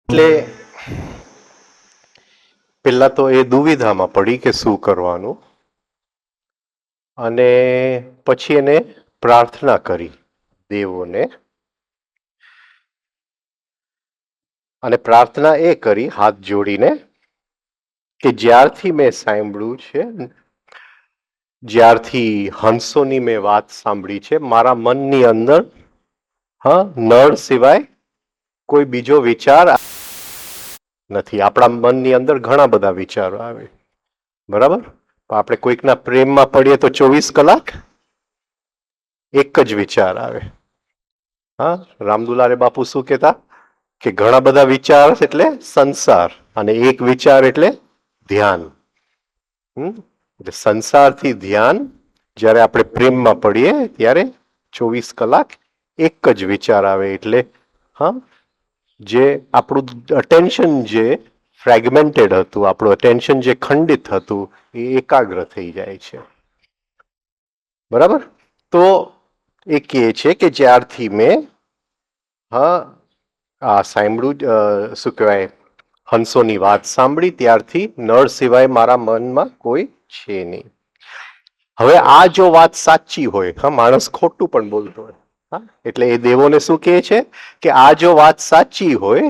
એટલે પેલા તો એ દુવિધામાં પડી કે શું કરવાનું, અને પછી એને પ્રાર્થના કરી દેવોને, અને પ્રાર્થના એ કરી હાથ જોડીને કે જ્યારથી મેં સાંભળ્યું છે, જ્યારથી હંસોની મેં વાત સાંભળી છે, મારા મનની અંદર નળ સિવાય કોઈ બીજો વિચાર નથી. આપણા મનની અંદર ઘણા બધા વિચારો આવે, બરાબર? આપણે કોઈકના પ્રેમમાં પડીએ તો 24 કલાક એક જ વિચાર આવે. રામદુલારે બાપુ શું કહેતા કે ઘણા બધા વિચાર એટલે સંસાર, અને એક વિચાર એટલે ધ્યાન. એટલે સંસારથી ધ્યાન, જ્યારે આપણે પ્રેમમાં પડીએ ત્યારે 24 કલાક એક જ વિચાર આવે. એટલે જે આપણું અટેન્શન જે ફ્રેગમેન્ટેડ હતું, આપણું અટેન્શન જે ખંડિત હતું, એ એકાગ્ર થઈ જાય છે. બરાબર? તો એ કહે છે કે જ્યારથી મેં આ સાંભળ્યું, શું કહેવાય, હંસોની વાત સાંભળી, ત્યારથી નળ સિવાય મારા મનમાં કોઈ છે નહીં. હવે આ જો વાત સાચી હોય, માણસ ખોટું પણ બોલતો હોય, એટલે એ દેવોને શું કહે છે કે આ જો વાત સાચી હોય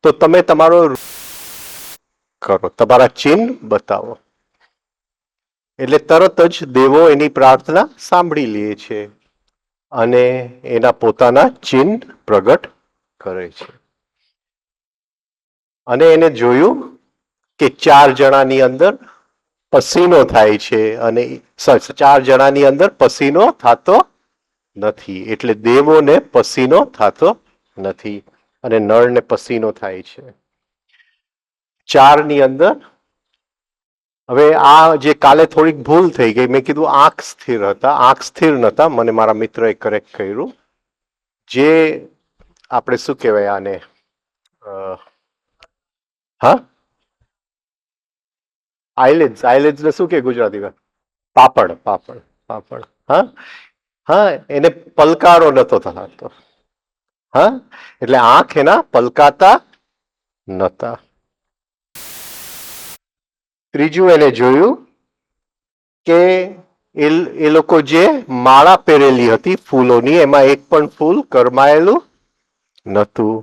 તો તમે તમારો કરો, તમારા ચિહ્ન બતાવો. એટલે તરત જ દેવો એની પ્રાર્થના સાંભળી લે છે અને એના પોતાના ચિહ્ન પ્રગટ કરે છે. અને એને જોયું કે 4 જણાની અંદર પસીનો થાય છે, અને 4 જણાની અંદર પસીનો થતો નથી. એટલે દેવોને પસીનો થતો નથી અને નળને પસીનો થાય છે. 4 ની અંદર હવે આ જે કાલે થોડીક ભૂલ થઈ ગઈ, મેં કીધું આંખ સ્થિર હતા, આંખ સ્થિર નતા, મને મારા મિત્રએ કરેક્ટ કર્યું. જે આપણે શું કહેવાય આને, આઈલેડ્સ ને શું કે ગુજરાતીમાં? પાપડ, પાપડ, પાપડ. એને પલકારો નતો થતો. એટલે આંખ એના પલકાતા નતા. ત્રીજું એને જોયું કે એ લોકો જે માળા પહેરેલી હતી ફૂલોની, એમાં એક પણ ફૂલ કરમાયેલું નતું.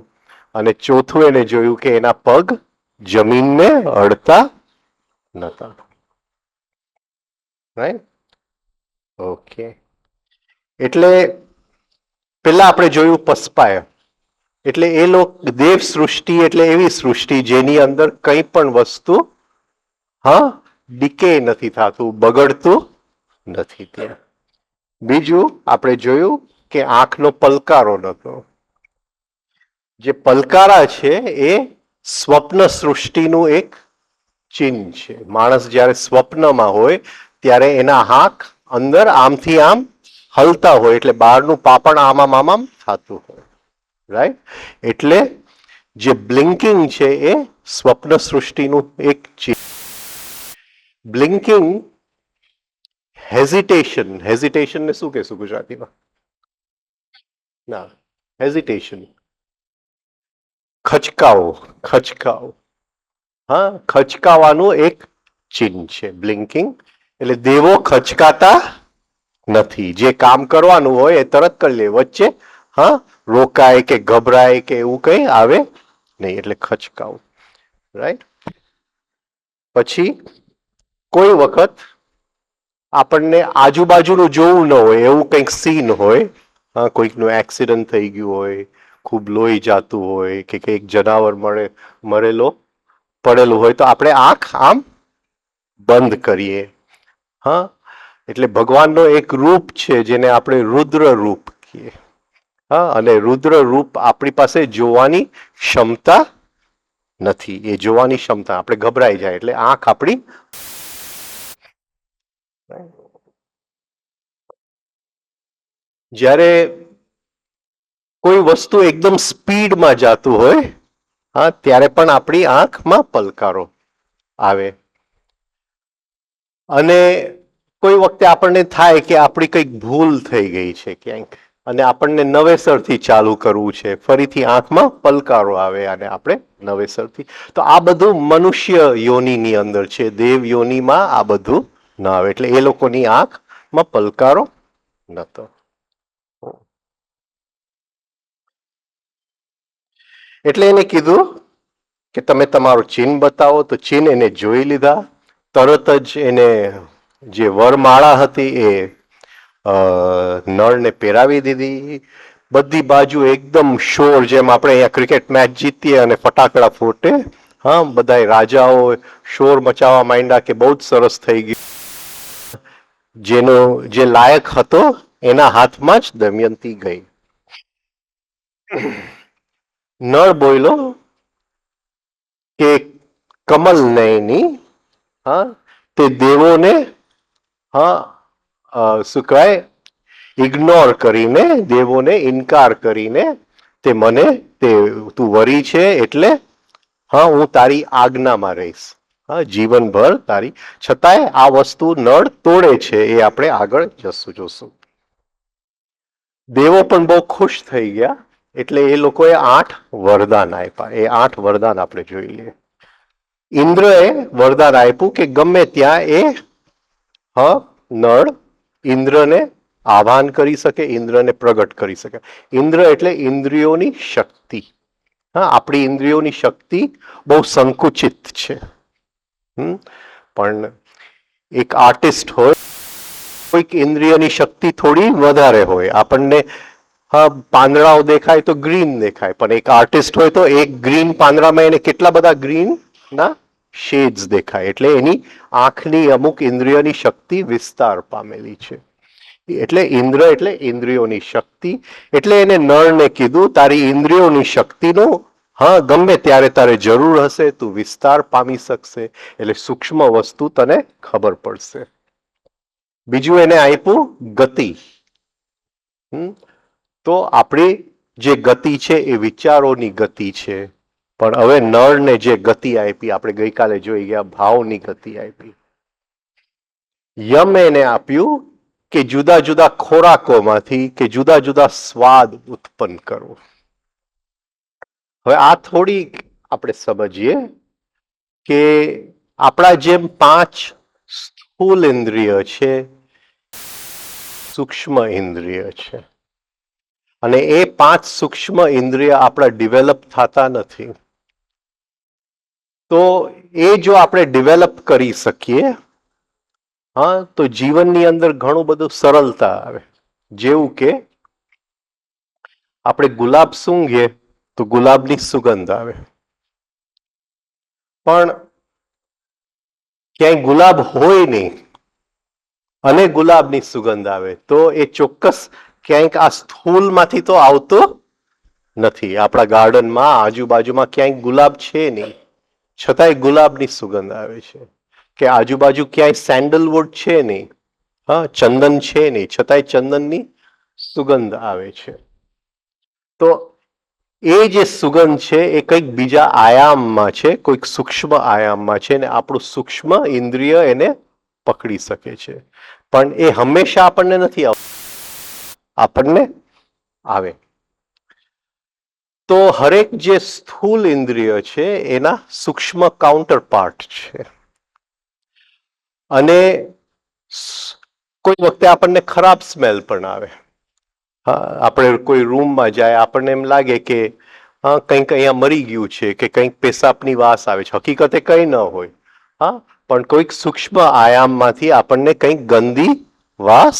અને ચોથું એને જોયું કે એના પગ જમીનને અડતા નતા. રાઈટ? ઓકે. એટલે પેલા આપણે જોયું પસ્પાય, એટલે એ દેવ સૃષ્ટિ એટલે એવી સૃષ્ટિ જેની અંદર કંઈ પણ વસ્તુ ડીકે નથી થતું, બગડતું નથી. ત્યાં બીજું આપણે જોયું કે આંખનો પલકારો નતો. જે પલકારા છે એ સ્વપ્ન સૃષ્ટિનું એક ચિહ્ન છે. માણસ જ્યારે સ્વપ્નમાં હોય ત્યારે એના આંખ અંદર આમથી આમ હલતા હોય, એટલે બહારનું પાપણ આમામ થતું હોય. રાઈટ? એટલે જે બ્લિંકિંગ છે એ સ્વપ્ન સૃષ્ટિનું એક ચિહ્ન. બ્લિંકિંગ, હેઝિટેશન, હેઝિટેશન ને શું કહેશું ગુજરાતીમાં? ના, હેઝિટેશન, ખચકાવો, ખચકાવો. ખચકાવાનું એક ચિહ્ન છે બ્લિંકિંગ. એટલે દેવો ખચકાતા નથી. જે કામ કરવાનું હોય એ તરત કરી લે, વચ્ચે રોકાય કે ગભરાય કે એવું કંઈ આવે નહીં. એટલે ખચકાવું. રાઈટ? પછી કોઈ વખત આપણને આજુબાજુનું જોવું ન હોય, એવું કંઈક સીન હોય, કોઈકનું એક્સિડન્ટ થઈ ગયું હોય, ખૂબ લોહી જાતું હોય, કે કંઈક જનાવર મરેલો પડેલું હોય, તો આપણે આંખ આમ બંધ કરીએ. એટલે ભગવાનનો એક રૂપ છે જેને આપણે રુદ્ર રૂપ કહીએ. અને રુદ્ર રૂપ આપણી પાસે જોવાની ક્ષમતા નથી. એ જોવાની ક્ષમતા, આપણે ગભરાઈ જાય એટલે આંખ આપણી જ્યારે કોઈ વસ્તુ એકદમ સ્પીડમાં જાતું હોય, હા, ત્યારે પણ આપણી આંખમાં પલકારો આવે. અને કોઈ વખતે આપણને થાય કે આપણી કંઈક ભૂલ થઈ ગઈ છે ક્યાંક અને આપણને નવેસરથી ચાલુ કરવું છે, ફરીથી આંખમાં પલકારો આવે અને આપણે નવેસરથી. તો આ બધું મનુષ્ય યોનિની અંદર છે, દેવ યોનિમાં આ બધું ના આવે. એટલે એ લોકોની આંખમાં પલકારો નતો. એટલે એને કીધું કે તમે તમારું ચિહ્ન બતાવો. તો ચિહ્ન એને જોઈ લીધા. તરત જ એને જે વરમાળા હતી એ નળને પહેરાવી દીધી. બધી બાજુ એકદમ શોર, જેમ આપણે અહીંયા ક્રિકેટ મેચ જીતીએ અને ફટાકડા ફૂટે, હા, બધા રાજાઓ શોર મચાવવા માંડ્યા કે બહુ જ સરસ થઈ ગયું. જેનો જે લાયક હતો એના હાથમાં જ દમયંતી ગઈ. નળ બોલ્યો કે કમલ નયની, હા, તે દેવોને, હા, શું કહેવાય, ઇગ્નોર કરીને, દેવોને ઇનકાર કરીને તે મને, તે તું વરી છે એટલે હા હું તારી આજ્ઞામાં રહીશ, હા, જીવનભર તારી. છતાંય આ વસ્તુ નળ તોડે છે, એ આપણે આગળ જશું જોશું. દેવો પણ બહુ ખુશ થઈ ગયા. એટલે એ લોકોએ 8 વરદાન આપ્યા. એ 8 વરદાન આપણે જોઈ લઈએ. ઇન્દ્રએ વરદાન આપ્યું કે ગમે ત્યાં એ નળ ઇન્દ્રને આહ્વાન કરી શકે, ઇન્દ્રને પ્રગટ કરી શકે. ઇન્દ્ર એટલે ઇન્દ્રિયોની શક્તિ. હા, આપણી ઇન્દ્રિયોની શક્તિ બહુ સંકુચિત છે. પણ એક આર્ટિસ્ટ હોય, કોઈક ઇન્દ્રિયની શક્તિ થોડી વધારે હોય. આપણને હા પાંદડાઓ દેખાય તો ગ્રીન દેખાય, પણ એક આર્ટિસ્ટ હોય તો એક ગ્રીન પાંદડામાં એને કેટલા બધા ગ્રીન ના શેડ્સ દેખાય. એટલે એની આંખની અમુક ઇન્દ્રિયોની શક્તિ વિસ્તાર પામેલી છે. એટલે ઇન્દ્ર એટલે ઇન્દ્રિયોની શક્તિ. એટલે એને નળને કીધું તારી ઇન્દ્રિયોની શક્તિનો હા ગમે ત્યારે તારે જરૂર હશે તું વિસ્તાર પામી શકશે, એટલે સૂક્ષ્મ વસ્તુ તને ખબર પડશે. બીજું એને આપ્યું ગતિ. તો આપણી જે ગતિ છે એ વિચારોની ગતિ છે. પણ હવે નળને જે ગતિ આપી, આપણે ગઈકાલે જોઈ ગયા, ભાવની ગતિ આપી. યમ એને આપ્યું કે જુદા જુદા ખોરાકોમાંથી કે જુદા જુદા સ્વાદ ઉત્પન્ન કરો. હવે આ થોડી આપણે સમજીએ કે આપણા જેમ 5 સ્થૂલ ઇન્દ્રિય છે, સૂક્ષ્મ ઇન્દ્રિય છે. અને એ 5 સૂક્ષ્મ ઇન્દ્રિય આપણા ડેવલપ થતા નથી. તો એ જો આપણે ડેવલપ કરી શકીએ, હા, તો જીવનની અંદર ઘણું બધું સરળતા આવે. જેવું કે આપણે ગુલાબ સૂંઘીએ તો ગુલાબની સુગંધ આવે. પણ ક્યાંય ગુલાબ હોય નહીં અને ગુલાબની સુગંધ આવે તો એ ચોક્કસ ક્યાંક આ સ્થૂલમાંથી તો આવતો નથી. આપણા ગાર્ડનમાં આજુબાજુમાં ક્યાંય ગુલાબ છે નહીં, છતાંય ગુલાબની સુગંધ આવે છે. કે આજુબાજુ ક્યાંય સેન્ડલવુડ છે નહીં, હા, ચંદન છે નહીં, છતાંય ચંદનની સુગંધ આવે છે. તો એ જે સુગંધ છે એ કંઈક બીજા આયામમાં છે, કોઈક સૂક્ષ્મ આયામમાં છે, ને આપણું સૂક્ષ્મ ઇન્દ્રિય એને પકડી શકે છે. પણ એ હંમેશા આપણને નથી આવતું, આપણને આવે. તો હરેક જે સ્થૂલ ઇન્દ્રિય છે એના સૂક્ષ્મ કાઉન્ટર પાર્ટ છે. અને કોઈ વખતે આપણને ખરાબ સ્મેલ પણ આવે. આપણે કોઈ રૂમમાં જાય, આપણને એમ લાગે કે હા કંઈક અહીંયા મરી ગયું છે કે કંઈક પેશાબની વાસ આવે છે. હકીકતે કંઈ ન હોય, હા, પણ કોઈક સૂક્ષ્મ આયામમાંથી આપણને કંઈક ગંદી વાસ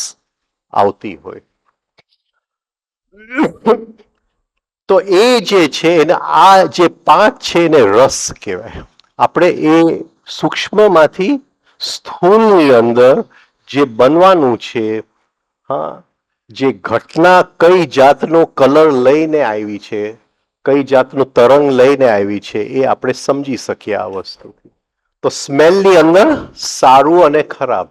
આવતી હોય. તો એ જે છે એને આ જે 5 છે એને રસ કહેવાય. આપણે એ સૂક્ષ્મમાંથી સ્થૂળની અંદર જે બનવાનું છે, હા, જે ઘટના કઈ જાતનો કલર લઈને આવી છે, કઈ જાતનું તરંગ લઈને આવી છે એ આપણે સમજી શકીએ આ વસ્તુથી. તો સ્મેલની અંદર સારું અને ખરાબ.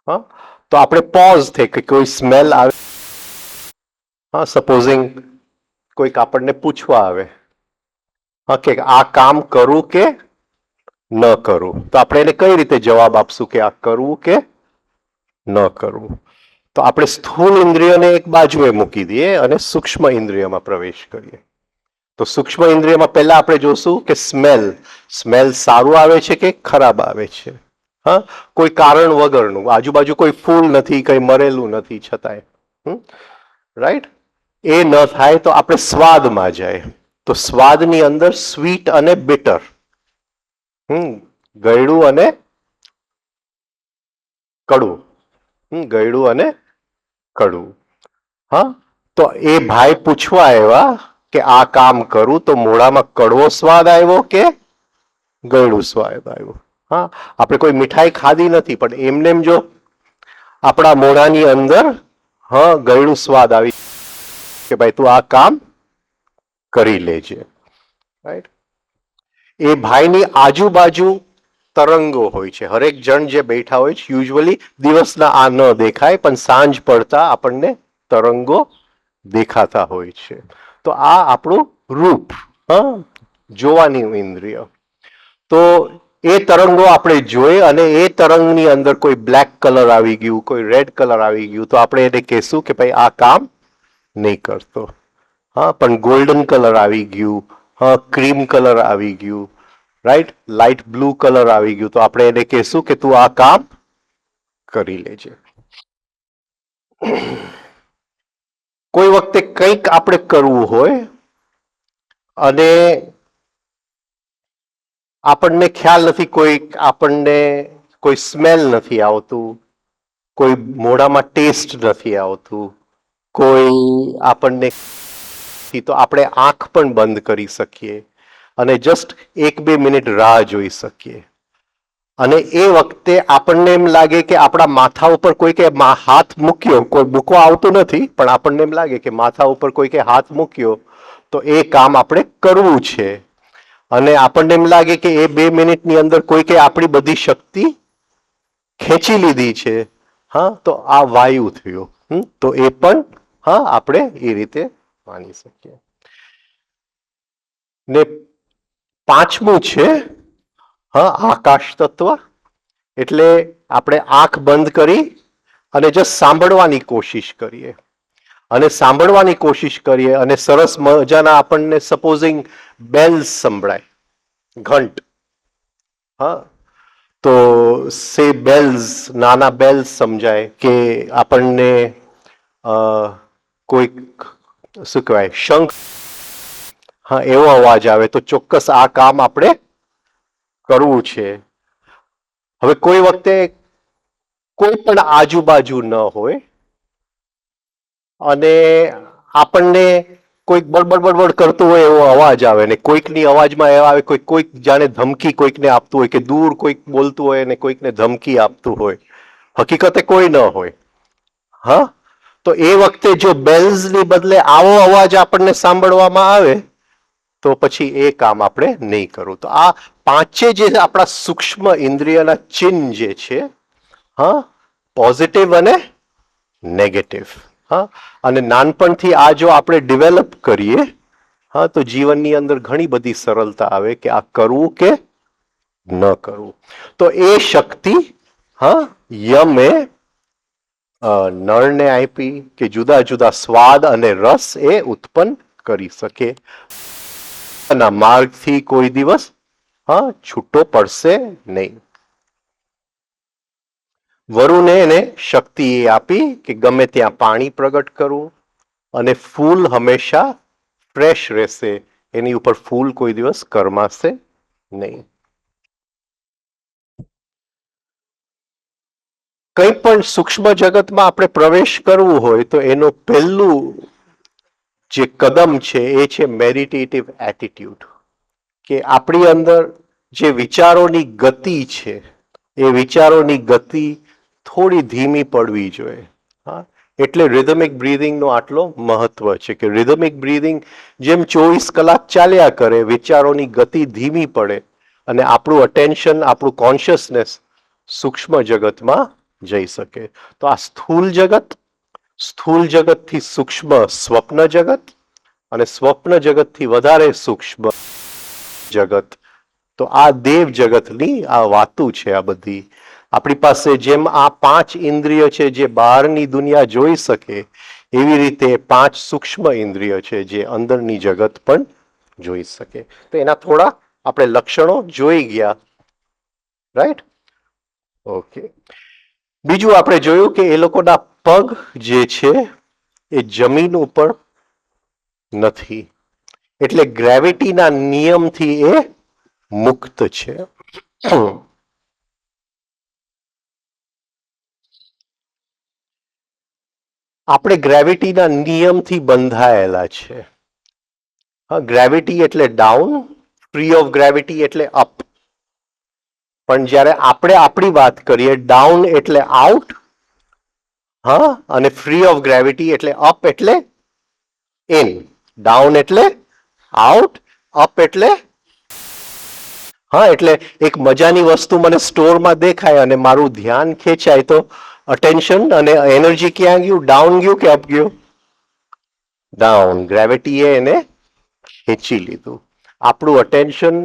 હા, તો આપણે પોઝ થઈ કે કોઈ સ્મેલ આવે. હા, સપોઝિંગ કોઈક આપણને પૂછવા આવે, હા, કે આ કામ કરું કે ન કરું, તો આપણે એને કઈ રીતે જવાબ આપશું કે આ કરવું કે ન કરવું? તો આપણે સ્થૂળ ઇન્દ્રિયોને એક બાજુએ મૂકી દઈએ અને સૂક્ષ્મ ઇન્દ્રિયમાં પ્રવેશ કરીએ. તો સૂક્ષ્મ ઇન્દ્રિયમાં પહેલા આપણે જોશું કે સ્મેલ સારું આવે છે કે ખરાબ આવે છે. હા, કોઈ કારણ વગરનું, આજુબાજુ કોઈ ફૂલ નથી, કઈ મરેલું નથી, છતાંય રાઈટ. એ ન થાય તો આપણે સ્વાદમાં જાય. તો સ્વાદની અંદર સ્વીટ અને બિટર, ગળ્યું અને કડવું, ગળ્યું અને કડવું. હા, તો એ ભાઈ પૂછવા આવ્યા કે આ કામ કરું તો મોઢામાં કડવો સ્વાદ આવ્યો કે ગળ્યું સ્વાદ આવ્યો? હા, આપણે કોઈ મીઠાઈ ખાધી નથી, પણ એમને જો આપણા મોઢાની અંદર ગળ્યું સ્વાદ આવી કે ભાઈ તું આ કામ કરી લેજે, રાઈટ. એ ભાઈની આજુબાજુ તરંગો હોય છે. હરેક જણ જે બેઠા હોય છે, યુઝ્યુઅલી દિવસના આ ન દેખાય, પણ સાંજ પડતા આપણને તરંગો દેખાતા હોય છે. તો આ આપણું રૂપ, જોવાની ઇન્દ્રિય. તો એ તરંગો આપણે જોઈ અને એ તરંગની અંદર કોઈ બ્લેક કલર આવી ગયું, કોઈ રેડ કલર આવી ગયું, તો આપણે એને કહેશું કે ભાઈ આ કામ નહીં કરતો. હા, પણ ગોલ્ડન કલર આવી ગયું, ક્રીમ કલર આવી ગયું, રાઈટ, લાઇટ બ્લુ કલર આવી ગયું, તો આપણે એને કહેશું કે તું આ કામ કરી લેજે. કોઈ વખતે કંઈક આપણે કરવું હોય અને આપણને ખ્યાલ નથી, કોઈ સ્મેલ નથી આવતું, કોઈ મોઢામાં ટેસ્ટ નથી આવતું, કોઈ આપણને, તો આપણે આંખ પણ બંધ કરી શકીએ અને જસ્ટ 1-2 મિનિટ રાહ જોઈ શકીએ. અને એ વખતે આપણને એમ લાગે કે આપણા માથા ઉપર કોઈકે હાથ મૂક્યો, કોઈ મૂકવા આવતું નથી, પણ આપણને એમ લાગે કે માથા ઉપર કોઈકે હાથ મૂક્યો, તો એ કામ આપણે કરવું છે. અને આપણને એમ લાગે કે એ 2 મિનિટની અંદર કોઈકે આપણી બધી શક્તિ ખેંચી લીધી છે. હા, તો આ વાયુ થયો. તો એ પણ આપણે એ રીતે માની શકીએ. ને પાંચમું છે આકાશ તત્વ. એટલે આપણે આંખ બંધ કરી અને જસ્ટ સાંભળવાની કોશિશ કરીએ. અને સાંભળવાની કોશિશ કરીએ અને સરસ મજાના આપણને સપોઝિંગ બેલ્સ સંભળાય, ઘંટ. હા, તો સે બેલ્સ, નાના બેલ્સ સમજાય કે આપણને કોઈક શું કહેવાય, શંખ, હા, એવો અવાજ આવે તો ચોક્કસ આ કામ આપણે કરવું છે. હવે કોઈ વખતે કોઈ પણ આજુબાજુ ન હોય અને આપણને કોઈક બડબડ બડબડ કરતું હોય એવો અવાજ આવે, ને કોઈકની અવાજમાં એવા આવે, કોઈક જાણે ધમકી કોઈકને આપતું હોય, કે દૂર કોઈક બોલતું હોય અને કોઈકને ધમકી આપતું હોય, હકીકતે કોઈ ન હોય. હા, તો એ વખતે જો બેલ્સની બદલે આવો અવાજ આપણને સાંભળવામાં આવે તો પછી એ કામ આપણે નહીં કરવું. તો આ પાંચે જે આપણા સૂક્ષ્મ ઇન્દ્રિયના ચિહ્ન જે છે, હા, પોઝિટિવ અને નેગેટિવ. હા, અને નાનપણથી આ જો આપણે ડેવલપ કરીએ, હા, તો જીવનની અંદર ઘણી બધી સરળતા આવે કે આ કરવું કે ન કરવું. તો એ શક્તિ, હા, યમે નળને આપી કે જુદા જુદા સ્વાદ અને રસ એ ઉત્પન્ન કરી શકે. માર્ગથી કોઈ દિવસ છૂટો પડશે નહીં. વરુને એને શક્તિ એ આપી કે ગમે ત્યાં પાણી પ્રગટ કરવું અને ફૂલ હંમેશા ફ્રેશ રહેશે, એની ઉપર ફૂલ કોઈ દિવસ કરમાશે નહીં. કંઈ પણ સૂક્ષ્મ જગતમાં આપણે પ્રવેશ કરવું હોય તો એનું પહેલું જે કદમ છે એ છે મેડિટેટિવ એટીટ્યુડ. કે આપણી અંદર જે વિચારોની ગતિ છે એ વિચારોની ગતિ થોડી ધીમી પડવી જોઈએ. હા, એટલે રિધમિક બ્રીધિંગનો આટલો મહત્વ છે કે રિધમિક બ્રીધિંગ જેમ 24 કલાક ચાલ્યા કરે, વિચારોની ગતિ ધીમી પડે અને આપણું અટેન્શન, આપણું કોન્શિયસનેસ સૂક્ષ્મ જગતમાં જઈ શકે. તો આ સ્થૂલ જગતથી સૂક્ષ્મ સ્વપ્ન જગત અને સ્વપ્ન જગતથી વધારે સૂક્ષ્મ જગત. તો આ દેવ જગતની આ વાતો છે. આ બધી આપણી પાસે જેમ આ 5 ઇન્દ્રિય છે જે બહારની દુનિયા જોઈ શકે, એવી રીતે 5 સૂક્ષ્મ ઇન્દ્રિય છે જે અંદરની જગત પણ જોઈ શકે. તો એના થોડા આપણે લક્ષણો જોઈ ગયા, રાઈટ? ઓકે. બીજું આપણે જોયું કે એ લોકોના પગ જે છે એ જમીન ઉપર નથી, એટલે ગ્રેવિટીના નિયમથી એ મુક્ત છે. આપણે ગ્રેવિટીના નિયમથી બંધાયેલા છે. ગ્રેવિટી એટલે ડાઉન, ફ્રી ઓફ ગ્રેવિટી એટલે અપ. પણ જ્યારે આપણે આપણી વાત કરીએ, ડાઉન એટલે આઉટ, હા, અને ફ્રી ઓફ ગ્રેવિટી એટલે અપ એટલે ઇન. ડાઉન એટલે આઉટ, અપ એટલે હા, એટલે એક મજાની વસ્તુ મને સ્ટોરમાં દેખાય અને મારું ધ્યાન ખેંચાય તો અટેન્શન અને એનર્જી ક્યાં ગયું? ડાઉન ગયું કે અપ ગયું? ડાઉન. ગ્રેવિટીએ એને ખેંચી લીધું. આપણું અટેન્શન,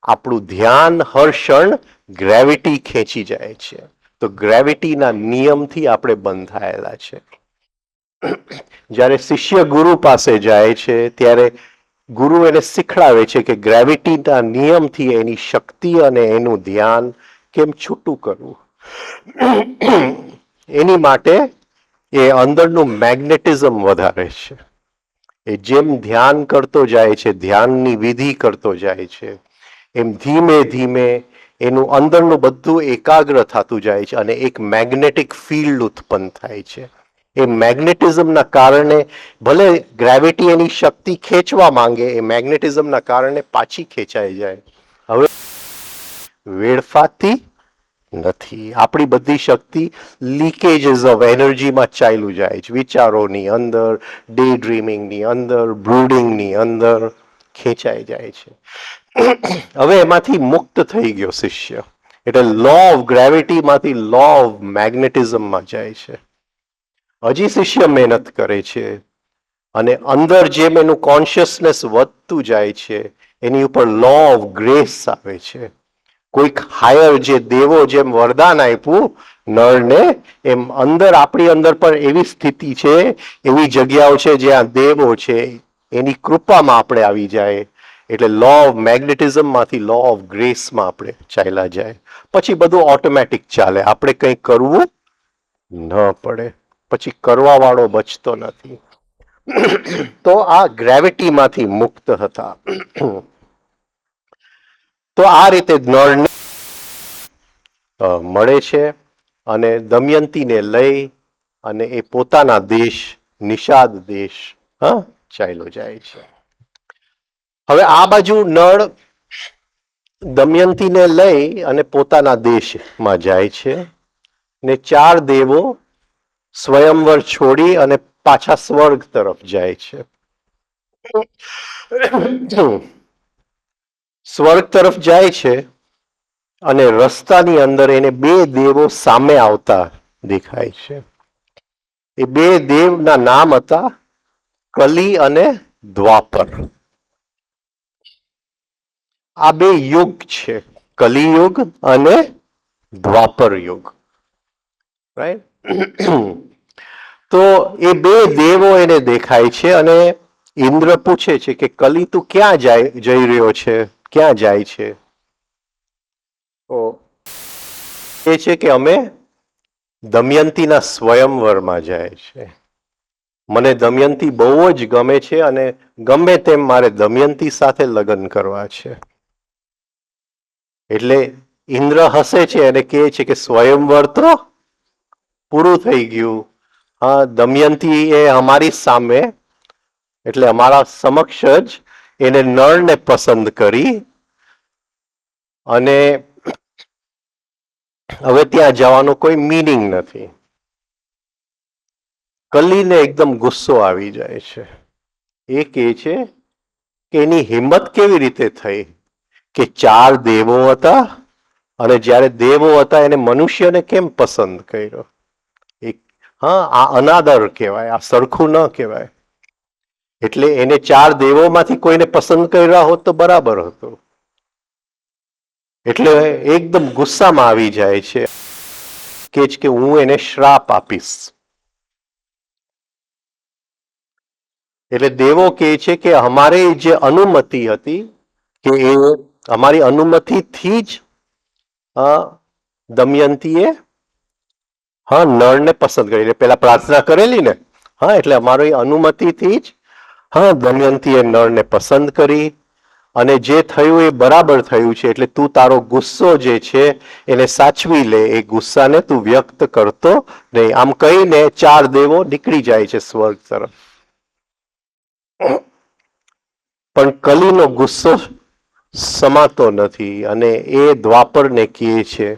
આપણું ધ્યાન હર ક્ષણ ગ્રેવિટી ખેંચી જાય છે. તો ગ્રેવિટીના નિયમથી આપણે બંધાયેલા છે. જ્યારે શિષ્ય ગુરુ પાસે જાય છે ત્યારે ગુરુ એને શીખડાવે છે કે ગ્રેવિટીના નિયમથી એની શક્તિ અને એનું ધ્યાન કેમ છૂટું કરવું. એની માટે એ અંદરનું મેગ્નેટિઝમ વધારે છે. એ જેમ ધ્યાન કરતો જાય છે, ધ્યાનની વિધિ કરતો જાય છે, એમ ધીમે ધીમે એનું અંદરનું બધું એકાગ્ર થતું જાય છે અને એક મેગ્નેટિક ફિલ્ડ ઉત્પન્ન થાય છે. એ મેગ્નેટિઝમના કારણે ભલે ગ્રેવિટી એની શક્તિ ખેંચવા માંગે, એ મેગ્નેટિઝમના કારણે પાછી ખેંચાઈ જાય. હવે વેડફાતી નથી. આપણી બધી શક્તિ લીકેજીસ ઓફ એનર્જીમાં ચાલ્યું જાય છે. વિચારોની અંદર, ડે ડ્રીમિંગની અંદર, બ્રૂડિંગની અંદર ખેંચાઈ જાય છે. હવે એમાંથી મુક્ત થઈ ગયો શિષ્ય, એટલે લો ઓફ ગ્રેવિટીમાંથી લો ઓફ મેગ્નેટિઝમમાં જાય છે. હજી શિષ્ય મહેનત કરે છે અને અંદર જેમ એનું કોન્શિયસનેસ વધતું જાય છે, એની ઉપર લો ઓફ ગ્રેસ આવે છે. કોઈક હાયર જે દેવો જેમ વરદાન આપ્યું નળને, એમ અંદર આપણી અંદર પણ એવી સ્થિતિ છે, એવી જગ્યાઓ છે જ્યાં દેવો છે, એની કૃપામાં આપણે આવી જાય એટલે લો ઓફ મેગ્નેટિઝમમાંથી લો ઓફ ગ્રેસમાં આપણે ચાલ્યા જાય. પછી બધું ઓટોમેટિક ચાલે, આપણે કંઈ કરવું ન પડે. પછી કરવા વાળો બચતો નથી. તો આ ગ્રેવિટીમાંથી મુક્ત હતા. તો આ રીતે નળને મળે છે અને દમયંતીને લઈ અને એ પોતાના દેશ, નિષાદ દેશ ચાલ્યો જાય છે. હવે આ બાજુ નળ દમયંતીને લઈ અને પોતાના દેશમાં જાય છે ને 4 દેવો સ્વયંવર છોડી અને પાછા સ્વર્ગ તરફ જાય છે. સ્વર્ગ તરફ જાય છે અને રસ્તાની અંદર એને 2 દેવો સામે આવતા દેખાય છે. એ 2 દેવના નામ હતા કલી અને દ્વાપર. આ 2 યુગ છે, કલિયુગ અને દ્વાપર યુગ, રાઈટ? તો એ 2 દેવો એને દેખાય છે અને ઇન્દ્ર પૂછે છે કે કલી તું ક્યાં જઈ રહ્યો છે, ક્યાં જાય છે? તો એ છે કે અમે દમયંતીના સ્વયંવરમાં જાય છે. મને દમયંતી બહુ જ ગમે છે અને ગમે તેમ મારે દમયંતી સાથે લગ્ન કરવા છે. એટલે ઇન્દ્ર હસે છે અને કહે છે કે સ્વયંવર તો પૂરું થઈ ગયું. હા, દમયંતી એ અમારી સામે, એટલે અમારા સમક્ષ જ એને નળને પસંદ કરી અને હવે ત્યાં જવાનો કોઈ મીનિંગ નથી. કલીને એકદમ ગુસ્સો આવી જાય છે. એ કહે છે કે એની હિંમત કેવી રીતે થઈ કે 4 દેવો હતા અને જ્યારે દેવો હતા એને મનુષ્યને કેમ પસંદ કર્યો. એક હા, આ અનાદર કહેવાય, આ સરખું ન કહેવાય. એટલે એને 4 દેવોમાંથી કોઈને પસંદ કર્યા હોત તો બરાબર હતું. એટલે એકદમ ગુસ્સામાં આવી જાય છે કે હું એને શ્રાપ આપીશ. એટલે દેવો કહે છે કે અમારે જે અનુમતિ હતી કે એ અમારી અનુમતિથી જ દમયંતીએ નળને પસંદ કરી. પેલા પ્રાર્થના કરેલી ને, એટલે અમારી અનુમતિથી જ દમયંતીએ નળને પસંદ કરી અને જે થયું એ બરાબર થયું છે. એટલે તું તારો ગુસ્સો જે છે એને સાચવી લે, એ ગુસ્સાને તું વ્યક્ત કરતો નહીં. આમ કહીને 4 દેવો નીકળી જાય છે સ્વર્ગ તરફ. પણ કલીનો ગુસ્સો સમાતો નથી અને એ દ્વાપરને કહે છે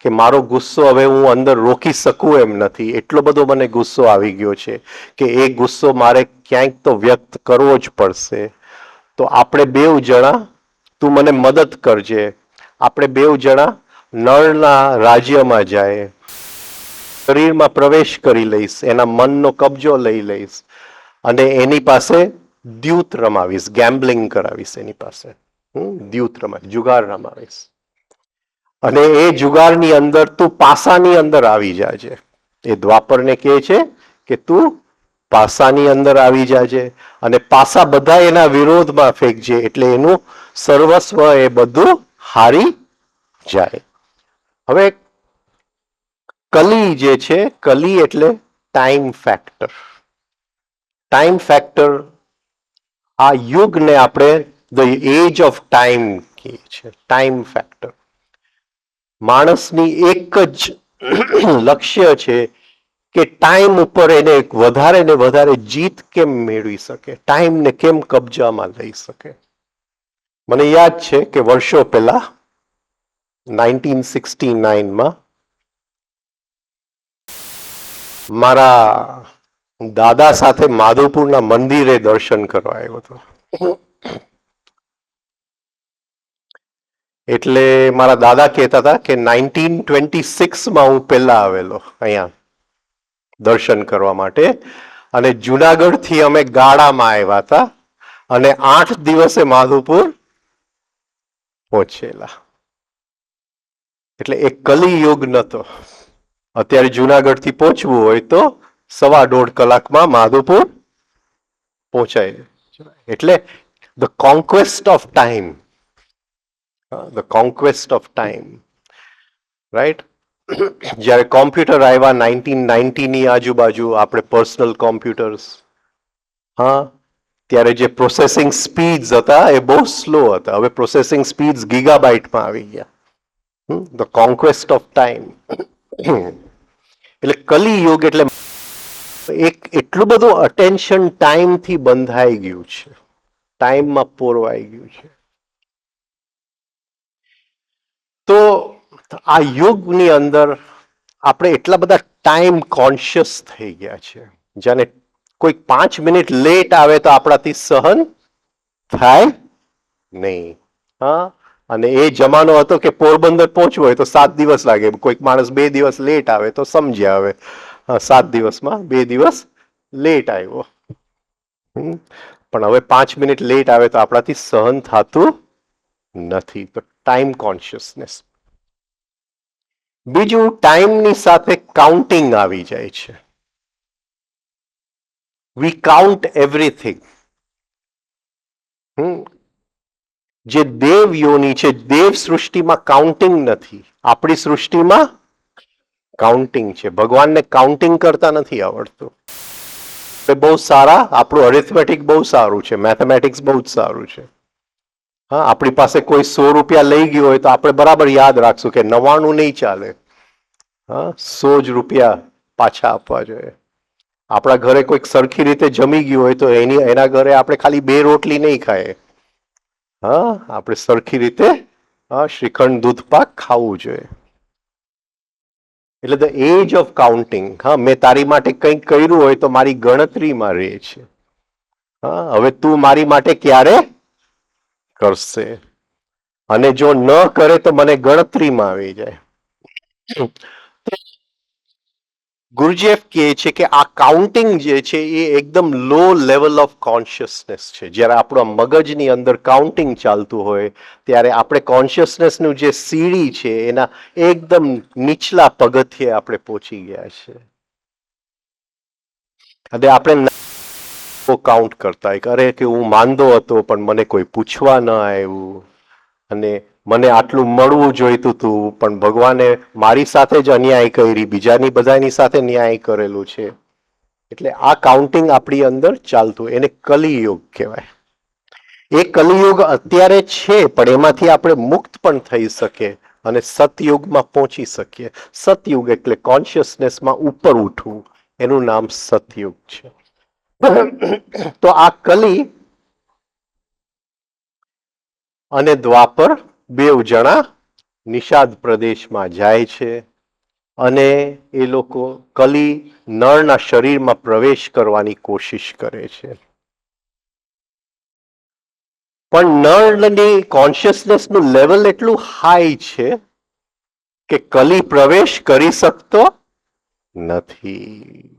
કે મારો ગુસ્સો હવે હું અંદર રોકી શકું એમ નથી. એટલો બધો મને ગુસ્સો આવી ગયો છે કે એ ગુસ્સો મારે ક્યાંક તો વ્યક્ત કરવો જ પડશે. તો આપણે 2 જણા, તું મને મદદ કરજે. આપણે 2 જણા નળના રાજ્યમાં જાય, શરીરમાં પ્રવેશ કરી લઈશ, એના મનનો કબજો લઈ લઈશ અને એની પાસે દ્યુત રમાવીશ, ગેમ્બલિંગ કરાવીશ એની પાસે. દ્યુત રમાવીશ, જુગાર રમાવીશ. અને એ જુગારની અંદર તું પાસાની અંદર આવી જાજે. એ દ્વાપરને કહે છે કે તું પાસાની અંદર આવી જાજે અને પાસા બધા એના વિરોધમાં ફેંકજે, એટલે એનું સર્વસ્વ એ બધું હારી જાય. હવે કલી જે છે, કલી એટલે ટાઈમ ફેક્ટર. ટાઈમ ફેક્ટર, આ યુગને આપણે ધ એજ ઓફ ટાઈમ કહીએ છીએ. ટાઈમ ફેક્ટર માણસની એક જ લક્ષ્ય છે કે ટાઈમ ઉપર એને વધારે ને વધારે જીત કેમ મેળવી શકે, ટાઈમને કેમ કબજામાં લઈ શકે. મને યાદ છે કે વર્ષો પહેલા 1969માં મારા દાદા સાથે માધવપુરના મંદિરે દર્શન કરવા આવ્યો હતો. એટલે મારા દાદા કહેતા હતા કે 1926માં હું પહેલા આવેલો અહીંયા દર્શન કરવા માટે અને જુનાગઢથી અમે ગાડામાં આવ્યા હતા અને 8 દિવસે માધવપુર પહોંચેલા. એટલે એક કલિયુગ નતો. અત્યારે જુનાગઢથી પહોંચવું હોય તો 1.5 કલાકમાં માધવપુર પહોંચાય. એટલે the conquest of time, the conquest of time, right. જ્યારે કોમ્પ્યુટર આવ્યા 1990ની આજુબાજુ, આપણે પર્સનલ કોમ્પ્યુટર્સ, ત્યારે જે પ્રોસેસિંગ સ્પીડ્સ હતા એ બહુ સ્લો હતા. હવે પ્રોસેસિંગ સ્પીડ્સ ગીગાબાઇટમાં આવી ગયા. The conquest of time. એટલે કલિયુગ એટલે એક એટલું બધું અટેન્શન ટાઈમથી બંધાઈ ગયું છે, ટાઈમમાં પોરવાઈ ગયું છે. તો આ યુગની અંદર આપણે એટલા બધા ટાઈમ કોન્શિયસ થઈ ગયા છે. જાણે કોઈક 5 મિનિટ લેટ આવે તો આપણાથી સહન થાય નહીં. અને એ જમાનો હતો કે પોરબંદર પહોંચવું હોય તો 7 દિવસ લાગે. કોઈક માણસ 2 દિવસ લેટ આવે તો સમજ્યા, હવે 7 દિવસમાં 2 દિવસ લેટ આવ્યો. પણ હવે 5 મિનિટ લેટ આવે તો આપણાથી સહન થતું નથી. તો ટાઈમ કોન્શિયસનેસ. બીજું, ટાઈમની સાથે કાઉન્ટિંગ આવી જાય છે. વી કાઉન્ટ એવરીથિંગ. જે દેવ યોની છે, દેવ સૃષ્ટિમાં કાઉન્ટિંગ નથી. આપણી સૃષ્ટિમાં કાઉન્ટિંગ છે. ભગવાનને કાઉન્ટિંગ કરતા નથી આવડતું. બહુ સારા, આપણું અરિથમેટિક બહુ સારું છે, મેથેમેટિક્સ બહુ જ સારું છે. આપણી પાસે કોઈ 100 રૂપિયા લઈ ગયું હોય તો આપણે બરાબર યાદ રાખશું કે 99 નહીં ચાલે, 100 જ રૂપિયા પાછા આપવા જોઈએ. આપણા ઘરે કોઈક સરખી રીતે જમી ગયું હોય તો એના ઘરે આપણે ખાલી 2 રોટલી નહીં ખાઈએ. આપણે સરખી રીતે શ્રીખંડ દૂધપાક ખાવું જોઈએ. એટલે ધ એજ ઓફ કાઉન્ટિંગ. હા, મેં તારી માટે કંઈક કર્યું હોય તો મારી ગણતરીમાં રહે છે. હા, હવે તું મારી માટે ક્યારે કરશે, અને જો ન કરે તો મને ગણતરીમાં આવી જાય. ગુરુજીએફ કહે છે કે આ કાઉન્ટિંગ જે છે એ એકદમ લો લેવલ ઓફ કોન્શિયસનેસ છે. જ્યારે આપણો મગજની અંદર કાઉન્ટિંગ ચાલતું હોય ત્યારે આપણે કોન્શિયસનેસનું જે સીડી છે એના એકદમ નીચલા પગથિયે આપણે પહોંચી ગયા છે. અને આપણે કાઉન્ટ કરતા અરે કે હું માંદો હતો પણ મને કોઈ પૂછવા ન આવ્યું, અને મને આટલું મળવું જોઈતું હતું પણ ભગવાને મારી સાથે જ અન્યાય કરી, બીજાની બધાની સાથે ન્યાય કરેલું છે. એટલે આ કાઉન્ટિંગ આપણી અંદર ચાલતું, એને કલિયુગ કહેવાય. એ કલિયુગ અત્યારે છે પણ એમાંથી આપણે મુક્ત પણ થઈ શકીએ અને સતયુગમાં પહોંચી શકીએ. સતયુગ એટલે કોન્શિયસનેસમાં ઉપર ઉઠવું, એનું નામ સતયુગ છે. તો આ કલી અને દ્વાપર બેવ જણા નિષાદ પ્રદેશમાં જાય છે અને એ લોકો કલી નળના શરીરમાં પ્રવેશ કરવાની કોશિશ કરે છે. પણ નળની કોન્શિયસનેસનું લેવલ એટલું હાઈ છે કે કલી પ્રવેશ કરી શકતો નથી.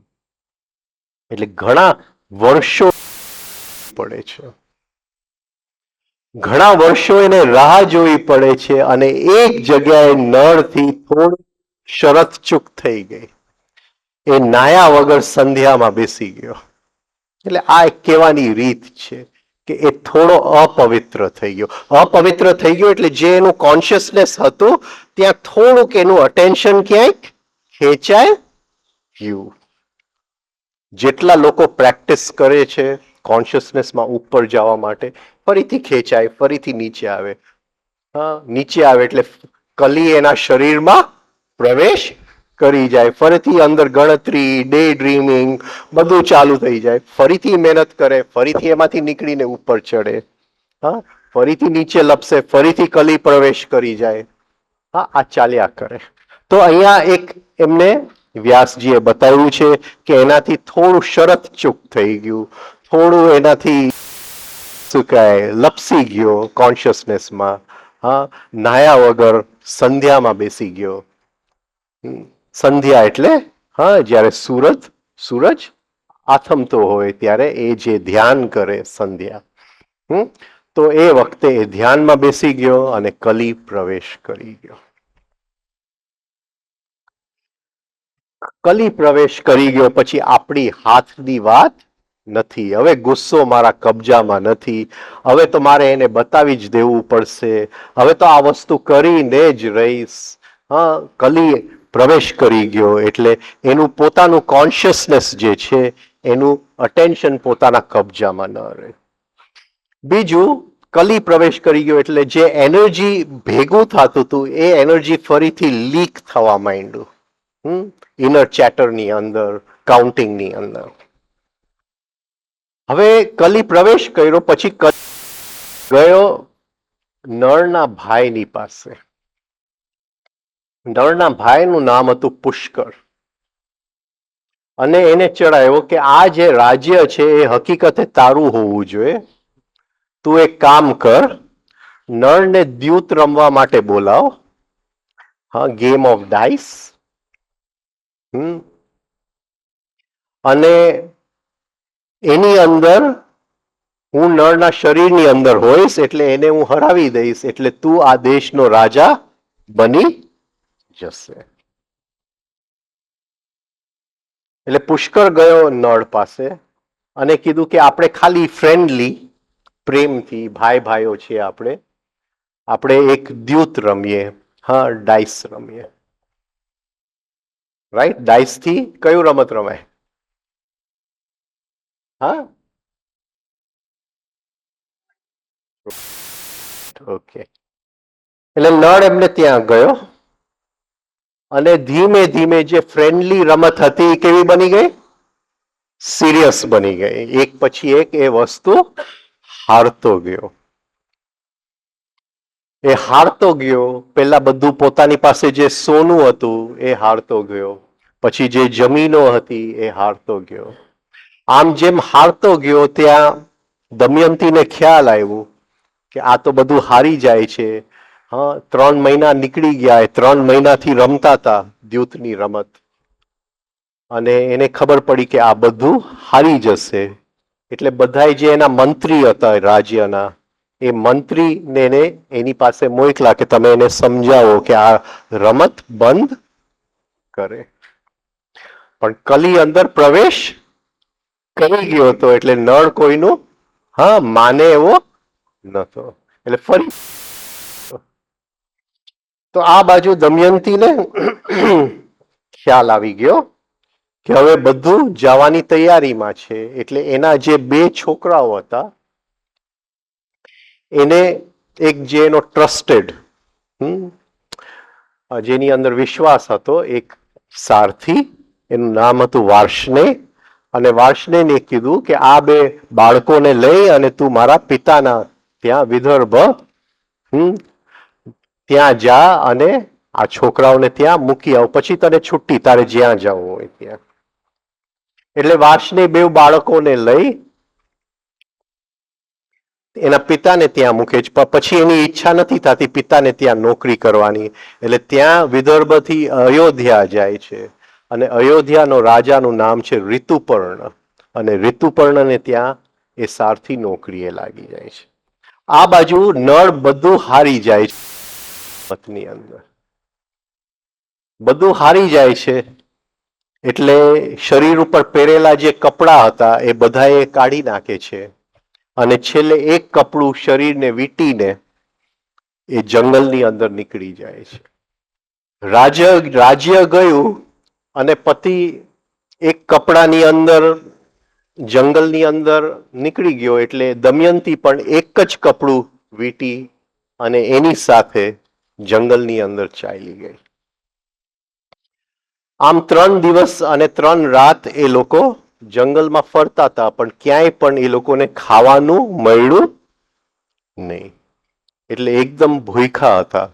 એટલે ઘણા વર્ષો પડે છે, ઘણા વર્ષો એને રાહ જોવી પડે છે, અને એક જગ્યાએ નળથી થોડું શરત ચૂક થઈ ગઈ. એ નાયા વગર સંધ્યામાં બેસી ગયો. એટલે આ એક કહેવાની રીત છે કે એ થોડો અપવિત્ર થઈ ગયો. અપવિત્ર થઈ ગયો એટલે જે એનું કોન્શિયસનેસ હતું ત્યાં થોડુંક એનું અટેન્શન ક્યાંક ખેંચાય ગયું. જેટલા લોકો પ્રેક્ટિસ કરે છે કોન્શિયસનેસમાં ઉપર જવા માટે, ફરીથી ખેંચાય, ફરીથી નીચે આવે. હા, નીચે આવે એટલે કલી એના શરીરમાં પ્રવેશ કરી જાય, ફરીથી અંદર ગણતરી, ડે ડ્રીમિંગ બધું ચાલુ થઈ જાય. ફરીથી મહેનત કરે, ફરીથી એમાંથી નીકળીને ઉપર ચડે. હા, ફરીથી નીચે લપસે, ફરીથી કલી પ્રવેશ કરી જાય. હા, આ ચાલ્યા કરે. તો અહીંયા એક એમને વ્યાસજીએ બતાવ્યું છે કે એનાથી થોડું શરત ચૂક થઈ ગયું, થોડું એનાથી શું કહેવાય લપસી ગયો કોન્શિયસનેસમાં. હા, નાયા વગર સંધ્યામાં બેસી ગયો. સંધ્યા એટલે હા, જ્યારે સૂરજ આથમતો હોય ત્યારે એ જે ધ્યાન કરે સંધ્યા. તો એ વખતે એ ધ્યાનમાં બેસી ગયો અને કલી પ્રવેશ કરી ગયો. કલી પ્રવેશ કરી ગયો પછી આપણી હાથની વાત નથી. હવે ગુસ્સો મારા કબજામાં નથી. હવે તો મારે એને બતાવી જ દેવું પડશે. હવે તો આ વસ્તુ કરીને જ રહીશ. હા, કલી પ્રવેશ કરી ગયો એટલે એનું પોતાનું કોન્શિયસનેસ જે છે એનું અટેન્શન પોતાના કબજામાં ન રહે. બીજું, કલી પ્રવેશ કરી ગયો એટલે જે એનર્જી ભેગું થતું હતું એ એનર્જી ફરીથી લીક થવા માંડ્યું. ઇનર ચેટરની અંદર, કાઉન્ટિંગની અંદર. હવે કલી પ્રવેશ કર્યો પછી ગયો નળના ભાઈની પાસે. નળના ભાઈનું નામ હતું પુષ્કર. અને એને ચડાયો કે આ જે રાજ્ય છે એ હકીકતે તારું હોવું જોઈએ. તું એક કામ કર, નળને દ્યુત રમવા માટે બોલાવ. હા, ગેમ ઓફ ડાઇસ. અને એની અંદર હું નળના શરીરની અંદર હોઈશ એટલે એને હું હરાવી દઈશ એટલે તું આ દેશનો રાજા બની જશે. એટલે પુષ્કર ગયો નળ પાસે અને કીધું કે આપણે ખાલી ફ્રેન્ડલી, પ્રેમથી, ભાઈ ભાઈઓ છીએ આપણે એક દ્યુત રમીએ. હા, ડાઇસ રમીએ. રાઈટ? ડાઇસ થી કયું રમત રમાય? હા, ઓકે. એટલે નળ એમને ત્યાં ગયો અને ધીમે ધીમે જે ફ્રેન્ડલી રમત હતી એ કેવી બની ગઈ? સિરિયસ બની ગઈ. એક પછી એક એ વસ્તુ હારતો ગયો. એ હારતો ગયો. પેલા બધું પોતાની પાસે જે સોનું હતું એ હારતો ગયો, પછી જે જમીનો હતી એ હારતો ગયો. આમ જેમ હારતો ગયો ત્યાં દમયંતીને ખ્યાલ આવ્યું કે આ તો બધું હારી જાય છે. હા, 3 મહિના નીકળી ગયા, 3 મહિનાથી રમતા હતા દ્યુતની રમત, અને એને ખબર પડી કે આ બધું હારી જશે. એટલે બધાય જે એના મંત્રી હતા રાજ્યના, એ મંત્રીને એને એની પાસે મોકલા કે તમે એને સમજાવો કે આ રમત બંધ કરે. પણ કલી અંદર પ્રવેશ કરી ગયો હતો એટલે નળ કોઈનું માને એવો નતો. એટલે ફરી તો આ બાજુ દમયંતીને ખ્યાલ આવી ગયો કે હવે બધું જવાની તૈયારીમાં છે. એટલે એના જે 2 છોકરાઓ હતા એને એક જે એનો ટ્રસ્ટેડ, જેની અંદર વિશ્વાસ હતો, એક સારથી, એનું નામ હતું વાર્ષ્ણેય, અને વાર્ષ્ણેયને કીધું કે આ 2 બાળકોને લઈ અને તું મારા પિતાના ત્યાં વિદર્ભ ત્યાં જા અને આ છોકરાઓને ત્યાં મૂકી આવ, પછી તને છુટ્ટી, તારે જ્યાં જવું હોય ત્યાં. એટલે વાર્ષ્ણેય 2 બાળકોને લઈ એના પિતાને ત્યાં મૂકે છે. પછી એની ઈચ્છા નથી થતી પિતાને ત્યાં નોકરી કરવાની, એટલે ત્યાં વિદર્ભથી અયોધ્યા જાય છે. અને અયોધ્યાનો રાજાનું નામ છે ઋતુપર્ણ, અને ઋતુપર્ણને ત્યાં એ સારથી નોકરીએ લાગી જાય છે. આ બાજુ નળ બધું હારી જાય છે. ની અંદર બધું હારી જાય છે એટલે શરીર ઉપર પહેરેલા જે કપડા હતા એ બધા એ કાઢી નાખે છે, અને છેલ્લે એક કપડું શરીરને વીંટીને એ જંગલની અંદર નીકળી જાય છે. રાજ્ય ગયું અને પતિ એક કપડાની અંદર જંગલની અંદર નીકળી ગયો, એટલે દમયંતી પણ એક જ કપડું વીંટી અને એની સાથે જંગલની અંદર ચાલી ગઈ. આમ 3 દિવસ અને 3 રાત એ લોકો જંગલમાં ફરતા હતા, પણ ક્યાંય પણ એ લોકોને ખાવાનું મળ્યું નહીં. એટલે એકદમ ભૂખ્યા હતા.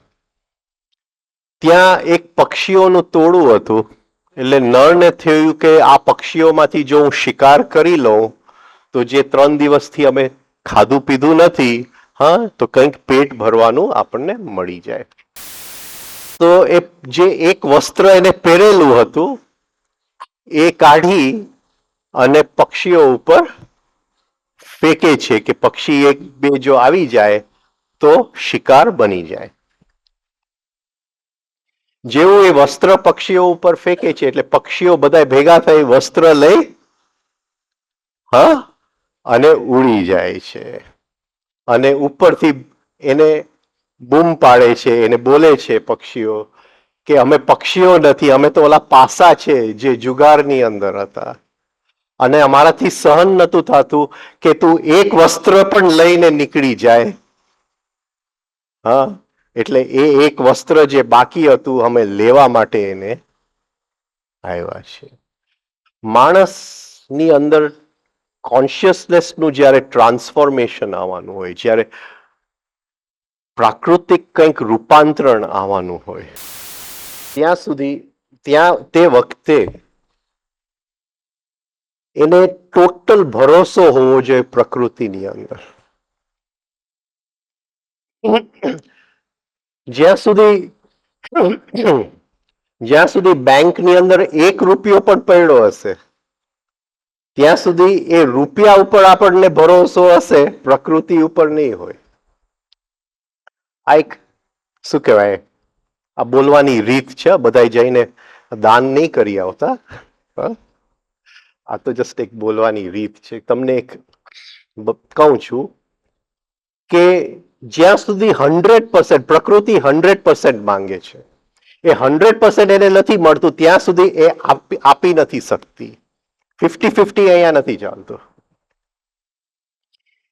ત્યાં એક પક્ષીઓનું ટોળું હતું. એટલે નળને થયું કે આ પક્ષીઓમાંથી જો હું શિકાર કરી લઉં તો જે 3 દિવસથી અમે ખાધું પીધું નથી, તો કંઈક પેટ ભરવાનું આપણને મળી જાય. તો એ જે એક વસ્ત્ર એને પહેરેલું હતું એ કાઢી અને પક્ષીઓ ઉપર ફેંકે છે કે પક્ષી 1-2 જો આવી જાય તો શિકાર બની જાય. જેવું એ વસ્ત્ર પક્ષીઓ ઉપર ફેંકે છે એટલે પક્ષીઓ બધા ભેગા થઈ વસ્ત્ર લઈ અને ઉડી જાય છે, અને ઉપરથી એને બૂમ પાડે છે, એને બોલે છે પક્ષીઓ કે અમે પક્ષીઓ નથી, અમે તો ઓલા પાસા છે જે જુગારની અંદર હતા, અને અમારાથી સહન નતું થતું કે તું એક વસ્ત્ર પણ લઈને નીકળી જાય. એટલે એ એક વસ્ત્ર જે બાકી હતું અમે લેવા માટે એને આવ્યા છે. માણસની અંદર કોન્શિયસનેસનું જ્યારે ટ્રાન્સફોર્મેશન આવવાનું હોય, જ્યારે પ્રાકૃતિક કંઈક રૂપાંતરણ આવવાનું હોય, ત્યાં તે વખતે એને ટોટલ ભરોસો હોવો જોઈએ પ્રકૃતિની અંદર. જ્યાં સુધી બેંકની અંદર 1 રૂપિયો પણ પડ્યો હશે ત્યાં સુધી એ રૂપિયા ઉપર આપણને ભરોસો હશે, પ્રકૃતિ ઉપર નહીં હોય. આ એક શું કહેવાય, આ બોલવાની રીત છે. બધા જઈને દાન નહીં કરી આવતા, આ તો જસ્ટ એક બોલવાની રીત છે. તમને એક કહું છું કે જ્યાં સુધી 100% પ્રકૃતિ 100% માંગે છે, એ 100% એને નથી મળતું ત્યાં સુધી એ આપી નથી શકતી. 50-50 અહીંયા નથી ચાલતું.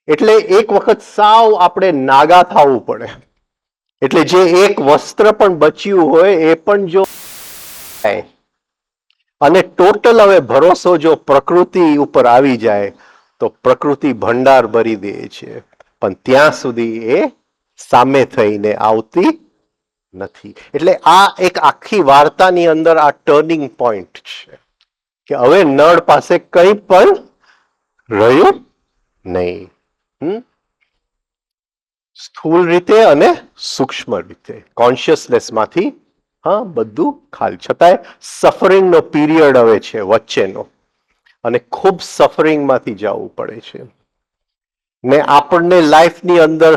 એટલે એક વખત સાવ આપણે નાગા થવું પડે. એટલે જે એક વસ્ત્ર પણ બચ્યું હોય એ પણ જો અને ટોટલ હવે ભરોસો જો પ્રકૃતિ ઉપર આવી જાય તો પ્રકૃતિ ભંડાર ભરી દે છે, પણ ત્યાં સુધી એ સામે થઈને આવતી નથી. એટલે આ એક આખી વાર્તાની અંદર આ ટર્નિંગ પોઈન્ટ છે કે હવે નળ પાસે કંઈ પણ રહ્યું નહીં. સ્થૂળ રીતે અને સૂક્ષ્મ રીતે કોન્શિયસનેસમાંથી બધું ખાલી. છતાંય સફરિંગનો પીરિયડ હવે છે વચ્ચેનો અને ખૂબ સફરિંગમાંથી જવું પડે છે ને આપણને લાઈફની અંદર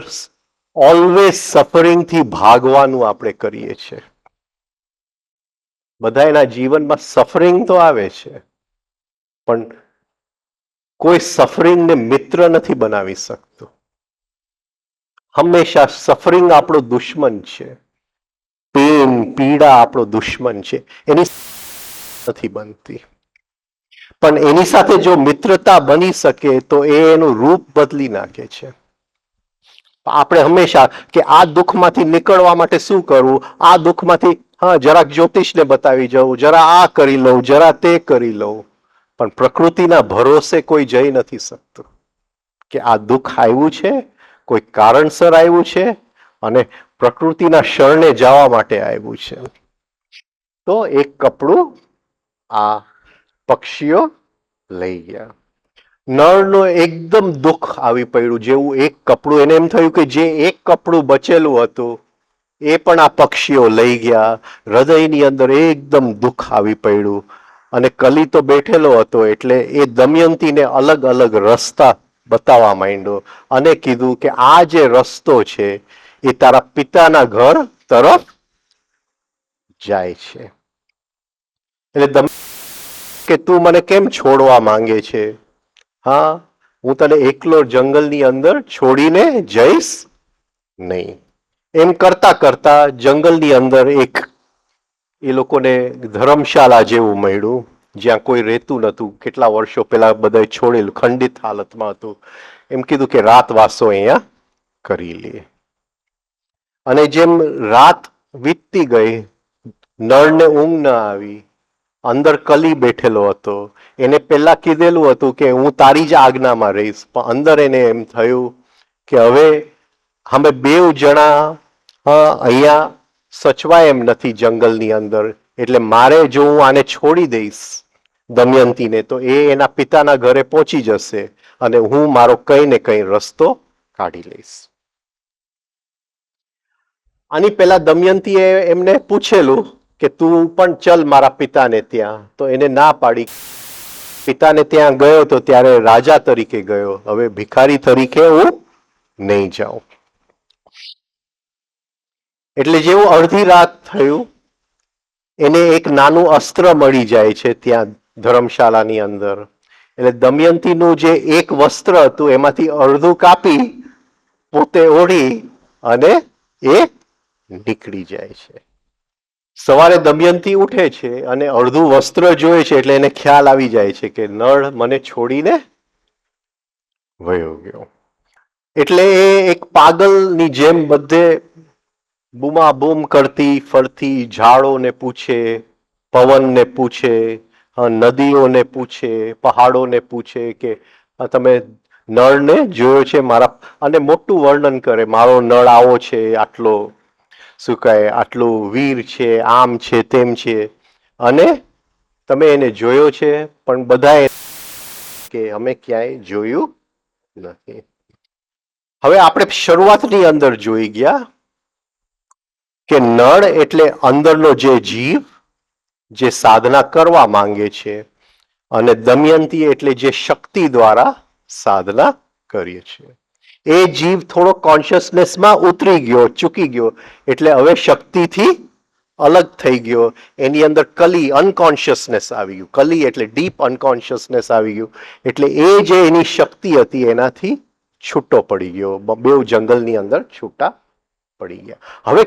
ઓલવેઝ સફરિંગથી ભાગવાનું આપણે કરીએ છીએ. બધા એના જીવનમાં સફરિંગ તો આવે છે પણ કોઈ સફરિંગને મિત્ર નથી બનાવી શકતું. હંમેશા સફરિંગ આપણો દુશ્મન છે. પેન પીડા આપણો દુશ્મન છે. એની નથી બનતી. પણ એની સાથે જો મિત્રતા બની શકે તો એ એનું રૂપ બદલી નાખે છે. આપણે હંમેશા કે આ દુઃખમાંથી નીકળવા માટે શું કરવું, આ દુઃખમાંથી જરાક જ્યોતિષને બતાવી જવું, જરા આ કરી લઉં, જરા તે કરી લઉં. પણ પ્રકૃતિના ભરોસે કોઈ જઈ નથી શકતું કે આ દુઃખ આવ્યું છે, કોઈ કારણસર આવ્યું છે અને પ્રકૃતિના શરણે જવા માટે આવ્યું છે. તો એક કપડું આ પક્ષીઓ લઈ ગયા. નળનો એકદમ દુઃખ આવી પડ્યું, જેવું એક કપડું. એને એમ થયું કે જે એક કપડું બચેલું હતું એ પણ આ પક્ષીઓ લઈ ગયા. હૃદયની અંદર એકદમ દુઃખ આવી પડ્યું અને કલી તો બેઠેલો હતો એટલે એ દમયંતીને અલગ અલગ રસ્તા બતાવવા માંડ્યો અને કીધું કે આ જે રસ્તો છે એ તારા પિતાના ઘર તરફ જાય છે. એટલે કે તું મને કેમ છોડવા માંગે છે? હું તને એકલો જંગલની અંદર છોડીને જઈશ નહીં. એમ કરતા કરતા જંગલની અંદર એક એ લોકોને ધર્મશાળા જેવું મળ્યું જ્યાં કોઈ રહેતું નતું. કેટલા વર્ષો પહેલા બધા છોડેલું, ખંડિત હાલતમાં હતું. એમ કીધું કે રાતવાસો અહીંયા કરી લે. અને જેમ રાત વીતતી ગઈ, નળને ઊંઘ ન આવી. અંદર કલી બેઠેલો હતો. એને પહેલા કીધેલું હતું કે હું તારી જ આજ્ઞામાં રહીશ, પણ અંદર એને એમ થયું કે હવે અમે બેવ જણા અહીંયા સચવાય એમ નથી જંગલની અંદર, એટલે મારે જો હું આને છોડી દઈશ દમયંતીને તો એ એના પિતાના ઘરે પહોંચી જશે અને હું મારો કઈ ને કઈ રસ્તો કાઢી લઈશ. આની પહેલા દમયંતીએ એમને પૂછેલું કે તું પણ ચલ મારા પિતાને ત્યાં, તો એને ના પાડી. પિતાને ત્યાં ગયો તો ત્યારે રાજા તરીકે ગયો, હવે ભિખારી તરીકે હું નહીં જાઉં. એટલે જેવું અડધી રાત થયું એને એક નાનું અસ્ત્ર મળી જાય છે ત્યાં ધર્મશાળાની અંદર. એટલે દમયંતીનું જે એક વસ્ત્ર હતું એમાંથી અડધું કાપી પોતે ઓઢી અને એ નીકળી જાય છે. સવારે દમયંતી ઉઠે છે અને અડધું વસ્ત્ર જોયે છે એટલે એને ખ્યાલ આવી જાય છે કે નળ મને છોડીને વયો ગયો. એટલે એ એક પાગલની જેમ બધે બૂમાબૂમ કરતી ફરતી, ઝાડોને પૂછે, પવનને પૂછે, નદીઓને પૂછે, પહાડોને પૂછે કે તમે નળને જોયો છે મારા, અને મોટું વર્ણન કરે, મારો નળ આવો છે, આટલો શું કહે આટલું વીર છે, આમ છે, તેમ છે, અને તમે એને જોયો છે? પણ બધા કે અમે ક્યાંય જોયું નથી. હવે આપણે શરૂઆતની અંદર જોઈ ગયા કે નળ એટલે અંદરનો જે જીવ જે સાધના કરવા માંગે છે અને દમયંતી એટલે જે શક્તિ દ્વારા સાધના કરીએ છીએ. એ જીવ થોડો કોન્શિયસનેસમાં ઉતરી ગયો, ચૂકી ગયો, એટલે હવે શક્તિથી અલગ થઈ ગયો. એની અંદર કલી, અનકોન્શિયસનેસ આવી ગયું. કલી એટલે ડીપ અનકોન્શિયસનેસ આવી ગયું. એટલે એ જે એની શક્તિ હતી એનાથી છૂટો પડી ગયો. બેઉ જંગલની અંદર છૂટા પડી ગયા. હવે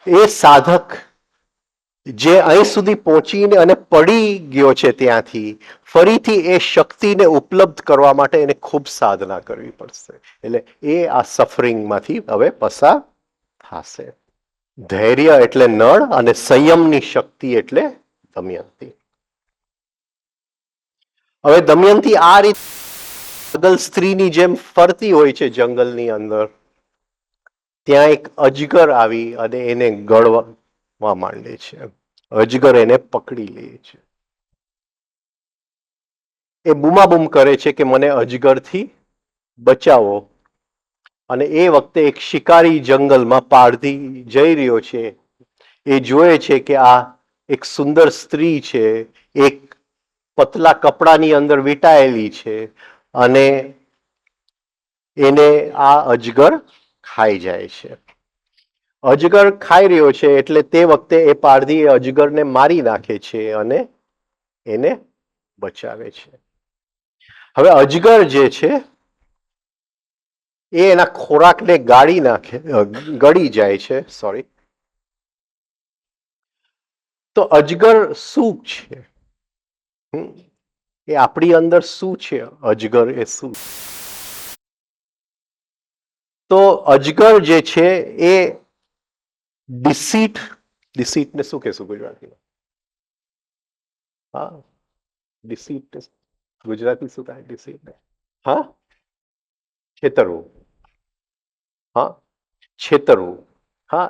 એ સાધક જે અહીં સુધી પહોંચીને અને પડી ગયો છે ત્યાંથી ફરીથી એ શક્તિને ઉપલબ્ધ કરવા માટે એને ખૂબ સાધના કરવી પડશે. એટલે એ આ સફરિંગમાંથી હવે પસાર થશે. ધૈર્ય એટલે નળ અને સંયમની શક્તિ એટલે દમયંતી. હવે દમયંતી આ રીતે પાગલ સ્ત્રીની જેમ ફરતી હોય છે જંગલની અંદર. ત્યાં એક અજગર આવી અને એને ગળવા માંડે છે. અજગર એને પકડી લે છે. એ બૂમાબૂમ કરે છે કે મને અજગરથી બચાવો. અને એ વખતે એક શિકારી જંગલમાં પારધી જઈ રહ્યો છે. એ જોવે છે કે આ એક સુંદર સ્ત્રી છે, એક પતલા કપડાની અંદર વીંટાયેલી છે અને એને આ અજગર ખાઈ જાય છે. અજગર ખાઈ રહ્યો છે એટલે તે વખતે એ પારધી એ અજગરને મારી નાખે છે અને એને બચાવે છે. હવે અજગર જે છે એ એના ખોરાકને ગળી જાય છે. સોરી. તો અજગર શું છે? એ આપણી અંદર શું છે? અજગર એ શું? તો અજગર જે છે એ ડિસીટને શું કહેશું ગુજરાતીમાં? હા, ડિસીટ ગુજરાતી શું થાય? ડિસીટ હા, છેતરવું. હા, છેતરવું. હા,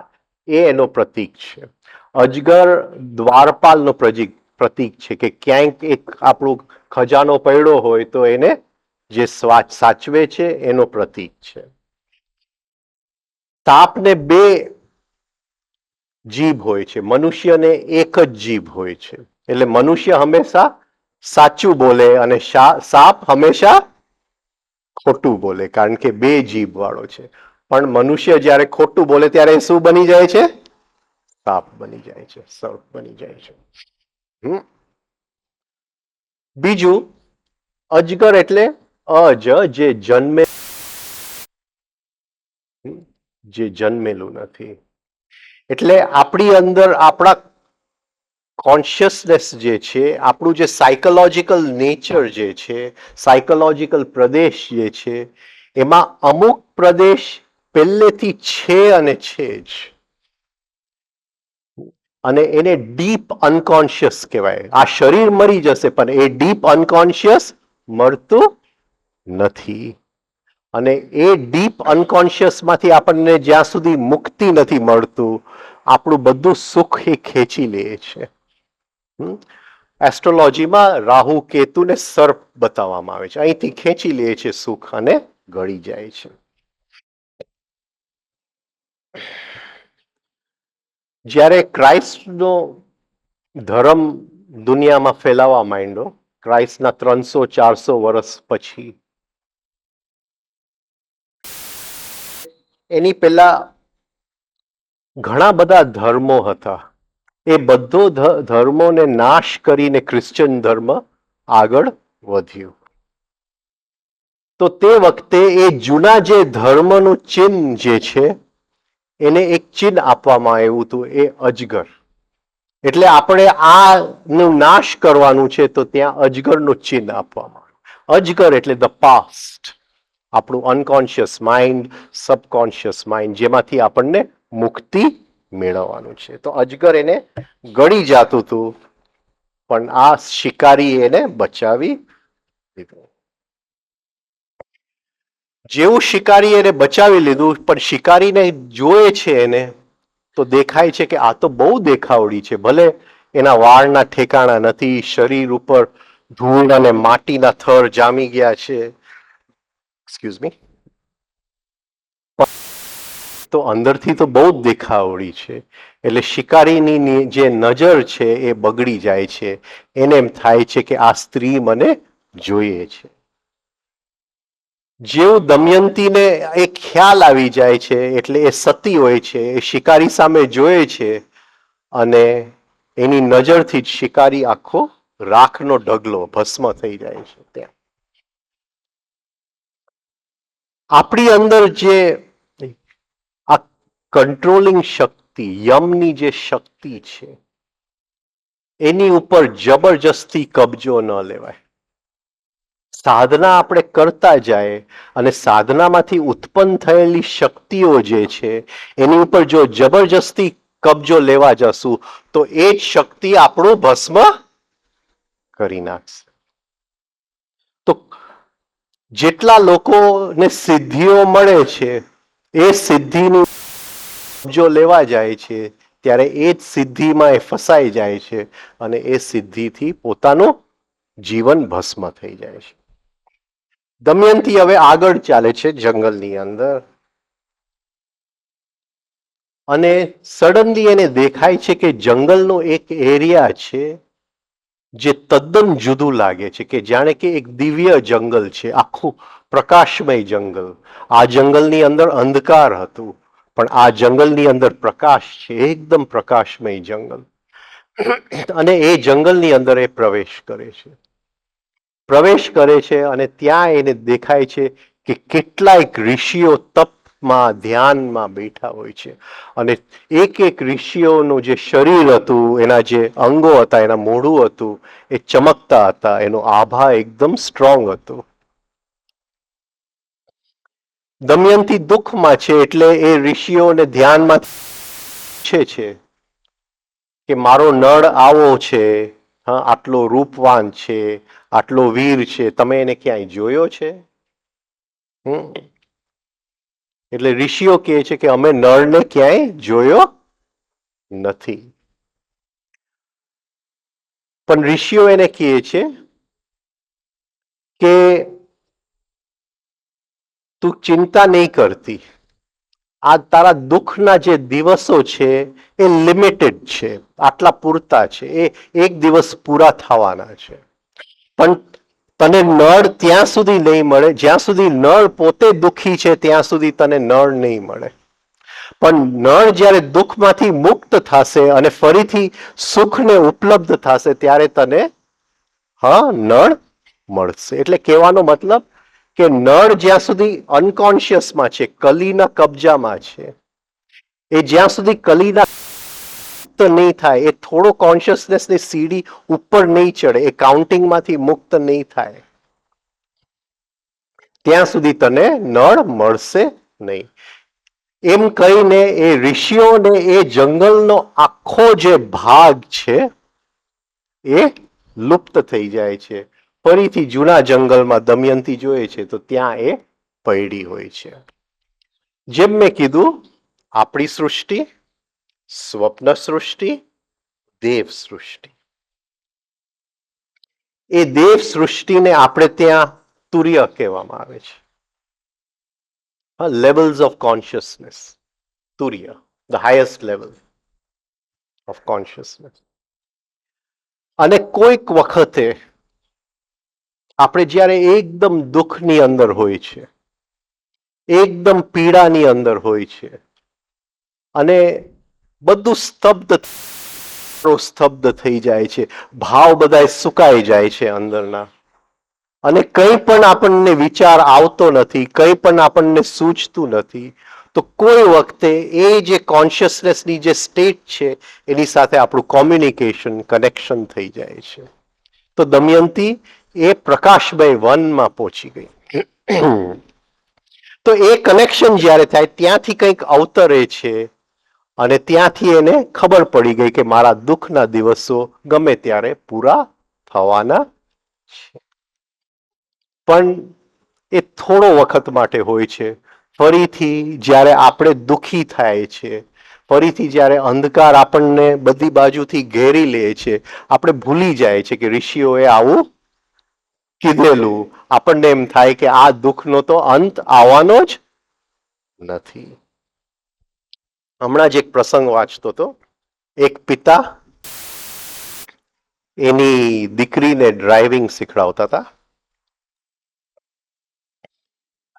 એ એનો પ્રતીક છે. અજગર દ્વારપાલનો પ્રતીક છે કે ક્યાંક એક આપણું ખજાનો પડ્યો હોય તો એને જે સાચવે છે એનો પ્રતીક છે. સાપને બે જીભ હોય છે, મનુષ્યને એક જ જીભ હોય છે. એટલે મનુષ્ય હંમેશા સાચું બોલે અને સાપ હંમેશા ખોટું બોલે, કારણ કે બે જીભ વાળો છે. પણ મનુષ્ય જ્યારે ખોટું બોલે ત્યારે શું બની જાય છે? સાપ બની જાય છે, સર્પ બની જાય છે. બીજું, અજગર એટલે જે જન્મે, જે જન્મેલું નથી. એટલે આપણી અંદર આપણા કોન્શિયસનેસ જે છે, આપણું જે સાયકોલોજીકલ નેચર જે છે, સાયકોલોજીકલ પ્રદેશ જે છે, એમાં અમુક પ્રદેશ પહેલેથી છે અને છે જ. અને એને ડીપ અનકોન્શિયસ કહેવાય. આ શરીર મરી જશે પણ એ ડીપ અનકોન્શિયસ મળતું નથી. અને એ ડીપ અનકોન્શિયસ માંથી આપણને જ્યાં સુધી મુક્તિ નથી મળતું, આપણું બધું સુખ એ ખેંચી લે છે. એસ્ટ્રોલોજીમાં રાહુ કેતુને સર્પ બતાવવામાં આવે છે. અહીંથી ખેંચી લે છે સુખ અને ગળી જાય છે. જ્યારે ક્રાઇસ્ટનો ધર્મ દુનિયામાં ફેલાવા માંડ્યો, ક્રાઇસ્ટના 300-400 વર્ષ પછી, એની પહેલા ઘણા બધા ધર્મો હતા. એ બધો ધર્મોને નાશ કરીને ક્રિશ્ચન ધર્મ આગળ વધ્યું. તો તે વખતે એ જૂના જે ધર્મનું ચિહ્ન જે છે, એને એક ચિહ્ન આપવામાં આવ્યું હતું, એ અજગર. એટલે આપણે આનું નાશ કરવાનું છે તો ત્યાં અજગરનું ચિહ્ન આપવામાં આવ્યું. અજગર એટલે ધ પાસ્ટ, આપણું અનકોન્શિયસ માઇન્ડ, સબકોન્શિયસ માઇન્ડ, જેમાંથી આપણને મુક્તિ મેળવવાનું છે. તો અજગર એને ગળી જાતું હતું, પણ આ શિકારી એને બચાવી લીધું. જેવું શિકારી એને બચાવી લીધું, પણ શિકારીને જોયે છે એને તો દેખાય છે કે આ તો બહુ દેખાવડી છે. ભલે એના વાળના ઠેકાણા નથી, શરીર ઉપર ધૂળ અને માટીના થર જામી ગયા છે, એક્સક્યુઝ મી, તો અંદરથી તો બહુ જ દેખાવડી છે. એટલે શિકારીની જે નજર છે એ બગડી જાય છે. એને એમ થાય છે કે આ સ્ત્રી મને જોઈએ છે. જેવું દમયંતીને એક ખ્યાલ આવી જાય છે, એટલે એ સતી હોય છે, એ શિકારી સામે જોયે છે અને એની નજરથી જ શિકારી આખો રાખનો ઢગલો ભસ્મ થઈ જાય છે. ત્યાં આપણી અંદર જે આ કંટ્રોલિંગ શક્તિ, યમની જે શક્તિ છે, એની ઉપર જબરજસ્તી કબજો ન લેવાય. સાધના આપણે કરતા જાય અને સાધનામાંથી ઉત્પન્ન થયેલી શક્તિઓ જે છે, એની ઉપર જો જબરજસ્તી કબજો લેવા જશું તો એ જ શક્તિ આપણું ભસ્મ કરી નાખશે. તો જેટલા લોકોને સિદ્ધિઓ મળે છે, એ સિદ્ધિની જો લેવા જાય છે ત્યારે એ જ સિદ્ધિમાં એ ફસાઈ જાય છે અને એ સિદ્ધિથી પોતાનું જીવન ભસ્મ થઈ જાય છે. દમયંતી હવે આગળ ચાલે છે જંગલની અંદર અને સડનલી એને દેખાય છે કે જંગલનો એક એરિયા છે જે તદ્દન જુદું લાગે છે, કે જાણે કે એક દિવ્ય જંગલ છે, આખું પ્રકાશમય જંગલ. આ જંગલની અંદર અંધકાર હતું પણ આ જંગલની અંદર પ્રકાશ છે, એકદમ પ્રકાશમય જંગલ. અને એ જંગલની અંદર એ પ્રવેશ કરે છે. પ્રવેશ કરે છે અને ત્યાં એને દેખાય છે કે કેટલાયક ઋષિઓ તપમાં ધ્યાનમાં બેઠા હોય છે અને એક એક ઋષિઓનું જે શરીર હતું, એના જે અંગો હતા, એના મોઢું હતું, એ ચમકતા હતા, એનો આભા એકદમ સ્ટ્રોંગ હતો. દમયંતી દુઃખમાં છે એટલે એ ઋષિઓને ધ્યાનમાં છે કે મારો નળ આવો છે, હા, આટલો રૂપવાન છે, આટલો વીર છે, તમે એને ક્યાંય જોયો છે? એટલે ઋષિઓ કહે છે કે અમે નળને ક્યાંય જોયો નથી. પણ ઋષિઓ એને કહે છે કે તું ચિંતા નહીં કરતી, આ તારા દુઃખના જે દિવસો છે એ લિમિટેડ છે, આટલા પૂરતા છે, એ એક દિવસ પૂરા થવાના છે. પણ તને નળ ત્યાં સુધી નહીં મળે જ્યાં સુધી નળ પોતે દુઃખી છે, ત્યાં સુધી તને નળ નહીં મળે. પણ નળ જ્યારે દુઃખમાંથી મુક્ત થશે અને ફરીથી સુખને ઉપલબ્ધ થશે ત્યારે તને નળ મળશે. એટલે કહેવાનો મતલબ કે નળ જ્યાં સુધી અનકોન્શિયસમાં છે, કલીના કબજામાં છે, એ જ્યાં સુધી કલીના નહીં થાય, એ થોડો કોન્શિયસનેસની સીડી ઉપર નહીં ચડે, એ કાઉન્ટિંગમાંથી મુક્ત નહીં થાય, ત્યાં સુધી તને નળ મળશે નહીં. એમ કહીને એ ઋષિઓને એ જંગલનો આખો જે ભાગ છે એ લુપ્ત થઈ જાય છે. ફરીથી જૂના જંગલમાં દમયંતી જોઈએ છે તો ત્યાં એ પડી હોય છે. જેમ મેં કીધું, આપણી સૃષ્ટિ, સ્વપ્ન સૃષ્ટિ, દેવ સૃષ્ટિ. એ દેવ સૃષ્ટિને આપણે ત્યાં તુર્ય કહેવામાં આવે છે. લેવલ્સ ઓફ કોન્શિયસનેસ, તુર્ય, the highest level of consciousness. અને કોઈક વખતે આપણે જ્યારે એકદમ દુઃખની અંદર હોય છે, એકદમ પીડાની અંદર હોય છે અને બધું સ્તબ્ધ થઈ જાય છે, ભાવ બધા સુકાઈ જાય છે અંદરના, અને કંઈ પણ આપણને વિચાર આવતો નથી, કંઈ પણ આપણને સૂચતું નથી, તો કોઈ વખતે એ જે કોન્શિયસનેસની જે સ્ટેટ છે એની સાથે આપણું કોમ્યુનિકેશન, કનેક્શન થઈ જાય છે. તો દમયંતી એ પ્રકાશમય વનમાં પહોંચી ગઈ. તો એ કનેક્શન જ્યારે થાય ત્યાંથી કંઈક અવતરે છે અને ત્યાંથી એને ખબર પડી ગઈ કે મારા દુઃખના દિવસો ગમે ત્યારે પૂરા થવાના છે. પણ એ થોડો વખત માટે હોય છે. ફરીથી જ્યારે આપણે દુઃખી થાય છે, ફરીથી જ્યારે અંધકાર આપણને બધી બાજુથી ઘેરી લે છે, આપણે ભૂલી જાય છે કે ઋષિઓએ આવું કીધેલું. આપણને એમ થાય કે આ દુઃખનો તો અંત આવવાનો જ નથી. હમણાં જ એક પ્રસંગ વાંચતો હતો. એક પિતા એની દીકરીને ડ્રાઇવિંગ શીખડાવતા હતા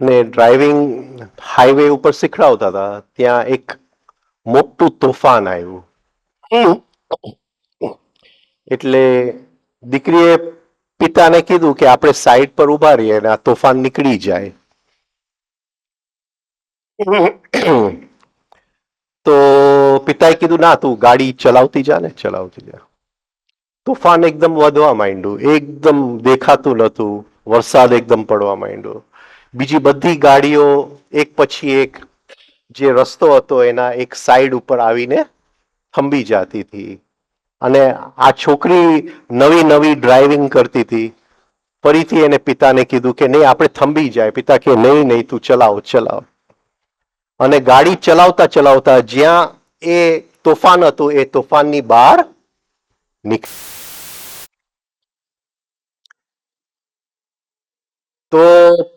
અને ડ્રાઇવિંગ હાઈવે ઉપર શીખડાવતા હતા. ત્યાં એક મોટું તોફાન આવ્યું. એટલે દીકરીએ પિતાને કીધું કે આપણે સાઈડ પર ઉભા રહીએ અને આ તોફાન નીકળી જાય. તો પિતાએ કીધું ના, તું ગાડી ચલાવતી જા ને, ચલાવતી જા. તોફાન એકદમ વધવા માંડ્યું, એકદમ દેખાતું નતું, વરસાદ એકદમ પડવા માંડ્યો. બીજી બધી ગાડીઓ એક પછી એક જે રસ્તો હતો એના એક સાઈડ ઉપર આવીને થંભી જતી હતી. અને આ છોકરી નવી નવી ડ્રાઇવિંગ કરતી હતી. ફરીથી એને પિતાને કીધું કે નહીં, આપણે થંભી જાય. પિતા કે નહીં નહીં, તું ચલાવ ચલાવ. અને ગાડી ચલાવતા ચલાવતા જ્યાં એ તોફાન હતું એ તોફાનની બહાર નીકળી. તો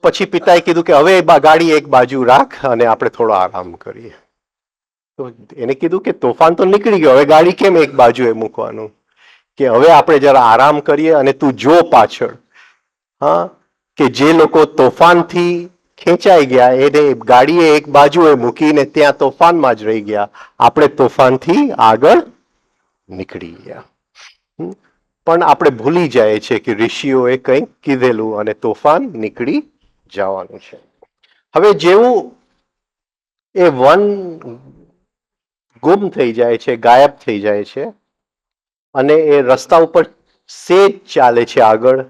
પછી પિતાએ કીધું કે હવે ગાડી એક બાજુ રાખ અને આપણે થોડો આરામ કરીએ. તો એને કીધું કે તોફાન તો નીકળી ગયો, હવે ગાડી કેમ એક બાજુએ મૂકવાનું, કે હવે આપણે જરા આરામ કરીએ અને તું જો પાછળ, હા, કે જે લોકો તોફાનથી ખેંચાઈ ગયા એને ગાડીએ એક બાજુએ મૂકીને ત્યાં તોફાનમાં જ રહી ગયા, આપણે તોફાનથી આગળ નીકળી ગયા. પણ આપણે ભૂલી જાય છે કે ઋષિઓએ કંઈક કીધેલું અને તોફાન નીકળી જવાનું છે. હવે જેવું એ વન ગુમ થઈ જાય છે, ગાયબ થઈ જાય છે અને એ રસ્તા ઉપર સેજ ચાલે છે આગળ,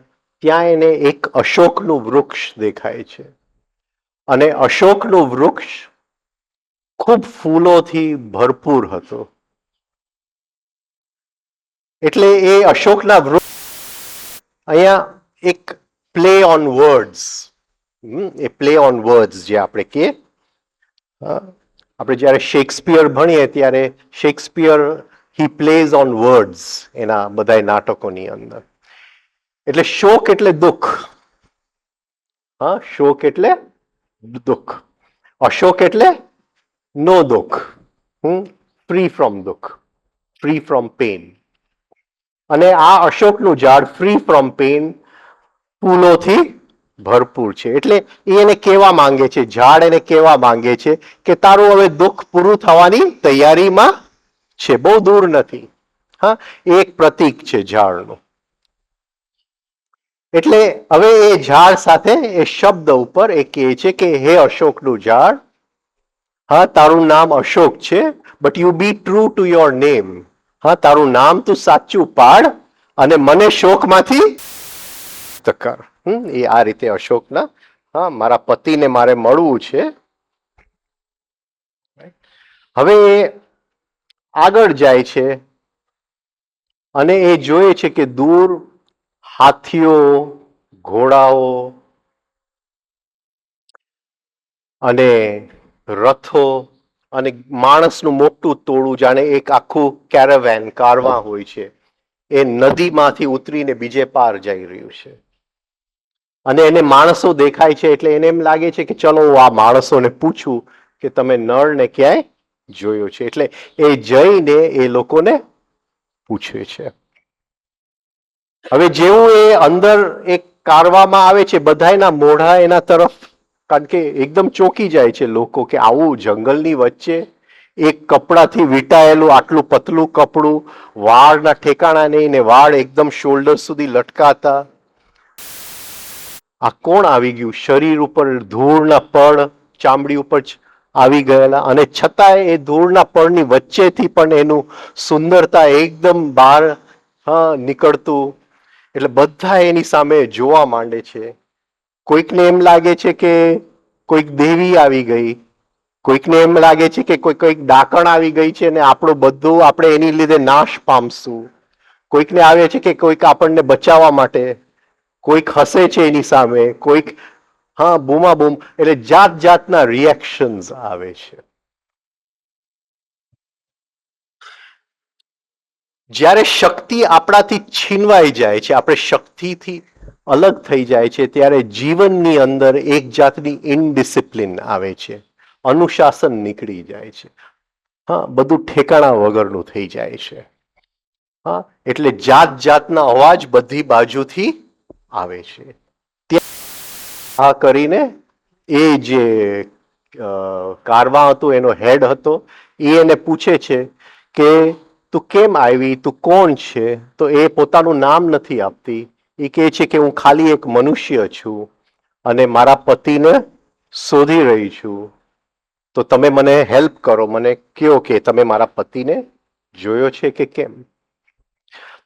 ત્યાં એને એક અશોકનું વૃક્ષ દેખાય છે અને અશોકનું વૃક્ષ ખૂબ ફૂલોથી ભરપૂર હતો. એટલે એ અશોકના વૃક્ષ અહીંયા એક play on words, A play on words જે આપણે કહીએ, આપણે જ્યારે શેક્સપિયર ભણીએ ત્યારે Shakespeare he plays on words એના બધા નાટકોની અંદર. એટલે શોક એટલે દુઃખ, હા, શોક એટલે દુઃખ, અશોક એટલે નો દુઃખ, ફ્રી ફ્રોમ દુઃખ, ફ્રી ફ્રોમ પેન. અને આ અશોકનું ઝાડ ફ્રી ફ્રોમ પેન ફૂલોથી ભરપૂર છે. એટલે એને કહેવા માંગે છે, ઝાડ એને કહેવા માંગે છે કે તારું હવે દુઃખ પૂરું થવાની તૈયારીમાં છે, બહુ દૂર નથી. હા, એક પ્રતીક છે ઝાડનું. એટલે હવે એ ઝાડ સાથે એ શબ્દ ઉપર એ કહે છે કે હે અશોકનું ઝાડ, હા, તારું નામ અશોક છે, but you be true to your name. હા, તારું નામ તું સાચું પાડ અને મને શોકમાંથી કર. એ આ રીતે અશોકના, હા, મારા પતિને મારે મળવું છે. હવે એ આગળ જાય છે અને એ જોયે છે કે દૂર હાથીઓ, ઘોડાઓ અને રથો અને માણસનું મોટું ટોળું, જાણે એક આખું કેરાવેન, કારવા હોય છે, એ નદીમાંથી ઉતરીને બીજે પાર જઈ રહ્યું છે. અને એને માણસો દેખાય છે એટલે એને એમ લાગે છે કે ચલો હું આ માણસોને પૂછું કે તમે નળને ક્યાંય જોયો છે. એટલે એ જઈને એ લોકોને પૂછે છે. હવે જેવું એ અંદર એક કારવામાં આવે છે, બધાયના મોઢા એના તરફ, કારણ કે એકદમ ચોંકી જાય છે લોકો કે આવું જંગલની વચ્ચે એક કપડાથી વીંટાયેલું આટલું પતલું કપડું, વાળના ઠેકાણા નહીં ને વાળ એકદમ શોલ્ડર સુધી લટકાતા, આ કોણ આવી ગયું? શરીર ઉપર ધૂળના પડ ચામડી ઉપર આવી ગયેલા અને છતાંય એ ધૂળના પડની વચ્ચેથી પણ એનું સુંદરતા એકદમ બહાર નીકળતું. એટલે બધા એની સામે જોવા માંડે છે. કોઈકને એમ લાગે છે કે કોઈક દેવી આવી ગઈ, કોઈકને એમ લાગે છે કે કોઈક ડાકણ આવી ગઈ છે અને આપણું બધું આપણે એની લીધે નાશ પામશું. કોઈકને આવે છે કે કોઈક આપણને બચાવવા માટે, કોઈક હસે છે એની સામે, કોઈક હા બૂમા બૂમ, એટલે જાત જાતના રિએક્શન્સ આવે છે. જ્યારે શક્તિ આપણાથી છીનવાઈ જાય છે, આપણે શક્તિથી અલગ થઈ જાય છે, ત્યારે જીવનની અંદર એક જાતની ઇનડિસિપ્લિન આવે છે, અનુશાસન નીકળી જાય છે. હા, બધું ઠેકાણા વગરનું થઈ જાય છે. હા, એટલે જાત જાતના અવાજ બધી બાજુથી આવે છે. આ કરીને એ જે કારવા હતો, એનો હેડ હતો, એ એને પૂછે છે કે તું કેમ આવી, તું કોણ છે? તો એ પોતાનું નામ નથી આપતી. એ કહે છે કે હું ખાલી એક મનુષ્ય છું અને મારા પતિને શોધી રહી છું, તો તમે મને હેલ્પ કરો, મને કહો કે તમે મારા પતિને જોયો છે કે કેમ?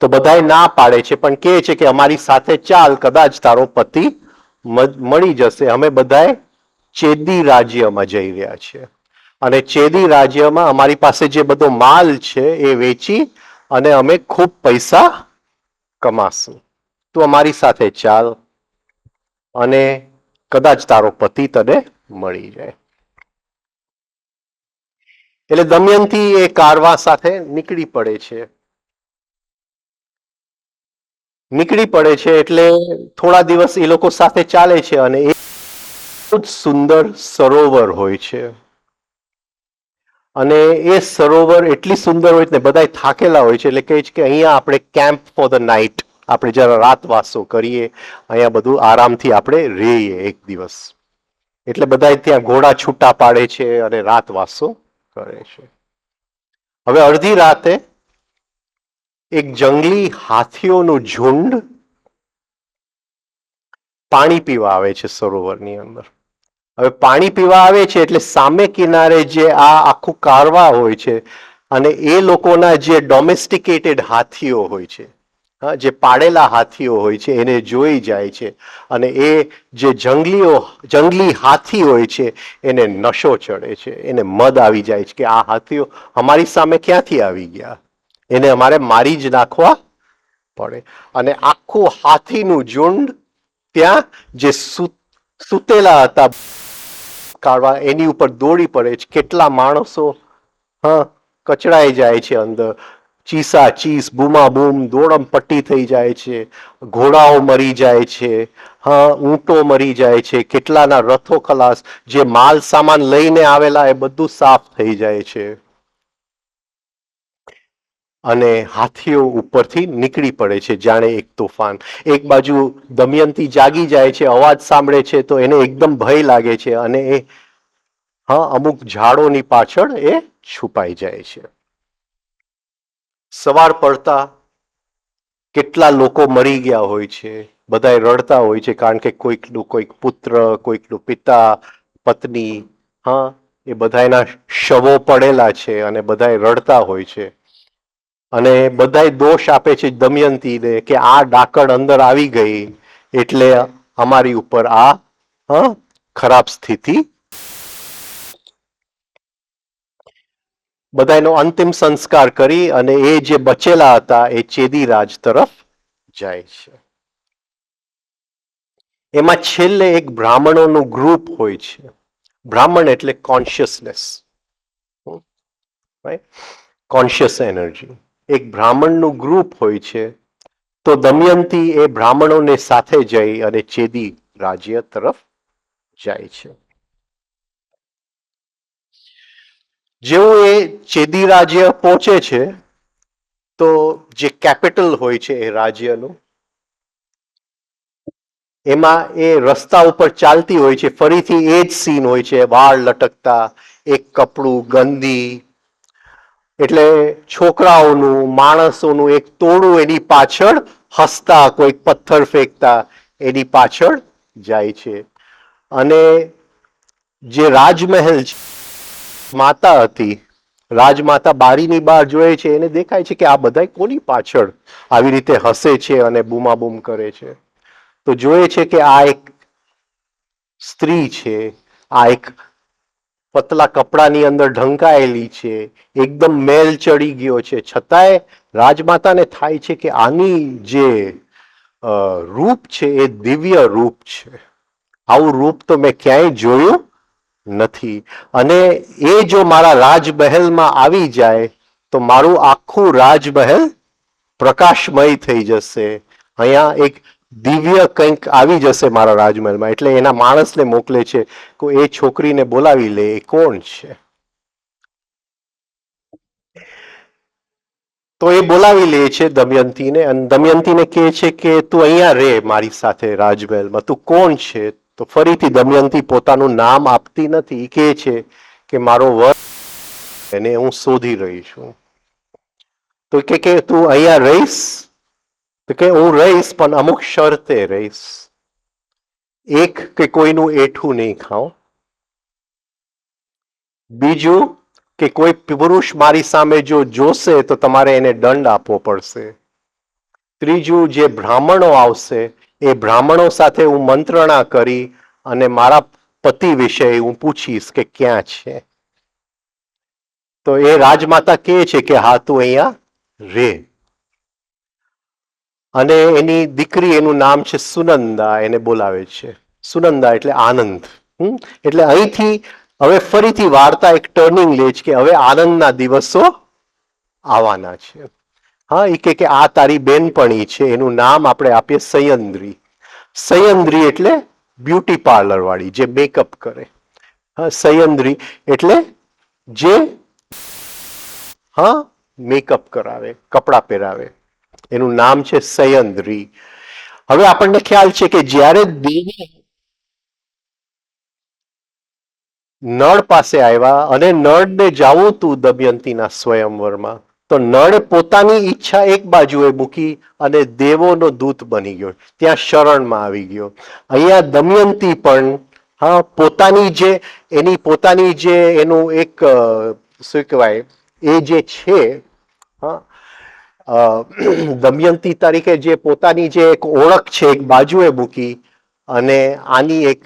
તો બધાએ ના પાડે છે, પણ કહે છે કે અમારી સાથે ચાલ, કદાચ તારો પતિ મળી જશે. અમે બધાએ ચેદી રાજ્યમાં જઈ રહ્યા છીએ અને ચેદી રાજ્યમાં અમારી પાસે જે બધો માલ છે એ વેચી અને અમે ખૂબ પૈસા કમાશું. તું અમારી સાથે ચાલ અને કદાચ તારો પતિ તને મળી જાય. એટલે દમયંતી એ કારવા સાથે નીકળી પડે છે. નીકળી પડે છે એટલે થોડા દિવસ એ લોકો સાથે ચાલે છે અને એ બહુ જ સુંદર સરોવર હોય છે. અને એ સરોવર એટલી સુંદર હોય ને બધા થાકેલા હોય છે એટલે કહે છે કે અહીંયા આપણે કેમ્પ ફોર ધ નાઇટ, આપણે જરા રાતવાસો કરીએ, અહીંયા બધું આરામથી આપણે રહીએ એક દિવસ. એટલે બધા ત્યાં ઘોડા છૂટા પાડે છે અને રાતવાસો કરે છે. હવે અડધી રાતે એક જંગલી હાથીઓનું ઝુંડ પાણી પીવા આવે છે સરોવરની અંદર. હવે પાણી પીવા આવે છે એટલે સામે કિનારે જે આ આખું કારવા હોય છે અને એ લોકોના જે ડોમેસ્ટિકેટેડ હાથીઓ હોય છે, જે પાડેલા હાથીઓ હોય છે એને જોઈ જાય છે અને એ જે જંગલી હાથી હોય છે એને નશો ચડે છે, એને મદ આવી જાય છે કે આ હાથીઓ અમારી સામે ક્યાંથી આવી ગયા, એને અમારે મારી જ નાખવા પડે. અને આખું હાથીનું ઝુંડ ત્યાં જે સુતેલા હતા કાઢવા એની ઉપર દોડી પડે છે. કેટલા માણસો કચડાઈ જાય છે અંદર, ચીસા ચીસ બૂમા બૂમ દોડમ પટ્ટી થઈ જાય છે, ઘોડાઓ મરી જાય છે, ઊંટો મરી જાય છે, કેટલાના રથો ખલાસ, જે માલ સામાન લઈને આવેલા એ બધું સાફ થઈ જાય છે અને હાથીઓ ઉપરથી નીકળી પડે છે જાણે એક તોફાન. એક બાજુ દમયંતી જાગી જાય છે, અવાજ સાંભળે છે તો એને એકદમ ભય લાગે છે અને એ અમુક ઝાડોની પાછળ એ છુપાઈ જાય છે. સવાર પડતા કેટલા લોકો મરી ગયા હોય છે, બધા રડતા હોય છે કારણ કે કોઈક પુત્ર, કોઈકનું પિતા, પત્ની, એ બધાના શવો પડેલા છે અને બધા રડતા હોય છે. અને બધાય દોષ આપે છે દમયંતીને કે આ ડાકણ અંદર આવી ગઈ એટલે અમારી ઉપર આ ખરાબ સ્થિતિ. બધાનો અંતિમ સંસ્કાર કરી અને એ જે બચેલા હતા એ ચેદીરાજ તરફ જાય છે. એમાં છેલ્લે એક બ્રાહ્મણોનું ગ્રુપ હોય છે. બ્રાહ્મણ એટલે કોન્શિયસનેસ, કોન્શિયસ એનર્જી. એક બ્રાહ્મણનું ગ્રુપ હોય છે. તો દમયંતી એ બ્રાહ્મણોને સાથે જઈ અને ચેદી રાજ્ય તરફ જાય છે. જેવું એ ચેદી રાજ્ય પહોંચે છે તો જે કેપિટલ હોય છે એ રાજ્યનું, એમાં એ રસ્તા ઉપર ચાલતી હોય છે, ફરીથી એ જ સીન હોય છે, વાળ લટકતા, એક કપડું ગંદી, એટલે છોકરાઓનું, માણસોનું એક ટોળું એની પાછળ હસતા, કોઈક પથ્થર ફેંકતા એની પાછળ જાય છે. અને જે રાજમહેલ છે, માતા હતી, રાજમાતા બારીની બહાર જોયે છે, એને દેખાય છે કે આ બધા કોની પાછળ આવી રીતે હસે છે અને બૂમાબૂમ કરે છે. તો જોયે છે કે આ એક સ્ત્રી છે, આ એક પતલા કપડાની અંદર ઢંકાયેલી છે, એકદમ મેલ ચડી ગયો છે, છતાંય રાજમાતાને થાય છે કે આની જે રૂપ છે એ દિવ્ય રૂપ છે, આવું રૂપ તો મેં ક્યાંય જોયું નથી. અને એ જો મારા રાજમહેલમાં આવી જાય તો મારું આખું રાજમહેલ પ્રકાશમય થઈ જશે, અહીંયા એક દિવ્ય કંઈક આવી જશે મારા રાજમહેલમાં. એટલે એના માણસને મોકલે છે કે એ છોકરીને બોલાવી લે, એ કોણ છે. તો એ બોલાવી લે છે દમયંતીને અને દમયંતીને કહે છે કે તું અહીંયા રહે મારી સાથે રાજમહેલમાં, તું કોણ છે. તો ફરીથી દમયંતી પોતાનું નામ આપતી નથી, કહે છે કે મારો વર એને હું શોધી રહી છું. તો કે તું અહીંયા રહીશ, તો કે હું રહીશ પણ અમુક શરતે રહીશ. એક કે કોઈનું એઠું નહીં ખાઉં, બીજું કે કોઈ પુરુષ મારી સામે જો જોશે તો તમારે એને દંડ આપવો પડશે, ત્રીજું જે બ્રાહ્મણો આવશે એ બ્રાહ્મણો સાથે હું મંત્રણા કરી અને મારા પતિ વિશે હું પૂછીશ કે ક્યાં છે. તો એ રાજમાતા કહે છે કે હા તું અહીંયા રે. અને એની દીકરી, એનું નામ છે સુનંદા, એને બોલાવે છે. સુનંદા એટલે આનંદ. એટલે અહીંથી હવે ફરીથી વાર્તા એક ટર્નિંગ લે છે કે હવે આનંદના દિવસો આવવાના છે. હા, એ કે આ તારી બેનપણી છે, એનું નામ આપણે આપીએ સયંદ્રી. સયંદ્રી એટલે બ્યુટી પાર્લર વાળી જે મેકઅપ કરે. હા, સયંદ્રી એટલે જે મેકઅપ કરાવે, કપડાં પહેરાવે, એનું નામ છે સયંદ્રી. હવે આપણને ખ્યાલ છે કે જ્યારે દેવી નળ પાસે આવ્યા અને નળને જાવું તું દમયંતીના સ્વયંવરમાં, તો નળ પોતાની ઈચ્છા એક બાજુએ મૂકી અને દેવોનો દૂત બની ગયો, ત્યાં શરણમાં આવી ગયો. અહીંયા દમયંતી પણ પોતાની જે એનું એક શું કહેવાય એ જે છે દમયંતી તરીકે જે પોતાની જે એક ઓળખ છે એક બાજુએ મૂકી અને આની એક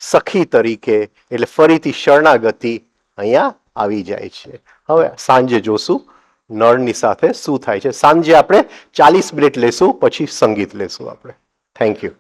સખી તરીકે એટલે ફરીથી શરણાગતિ અહીંયા આવી જાય છે. હવે સાંજે જોશું નળની સાથે શું થાય છે. સાંજે આપણે 40 મિનિટ લેશું, પછી સંગીત લેશું આપણે. Thank you.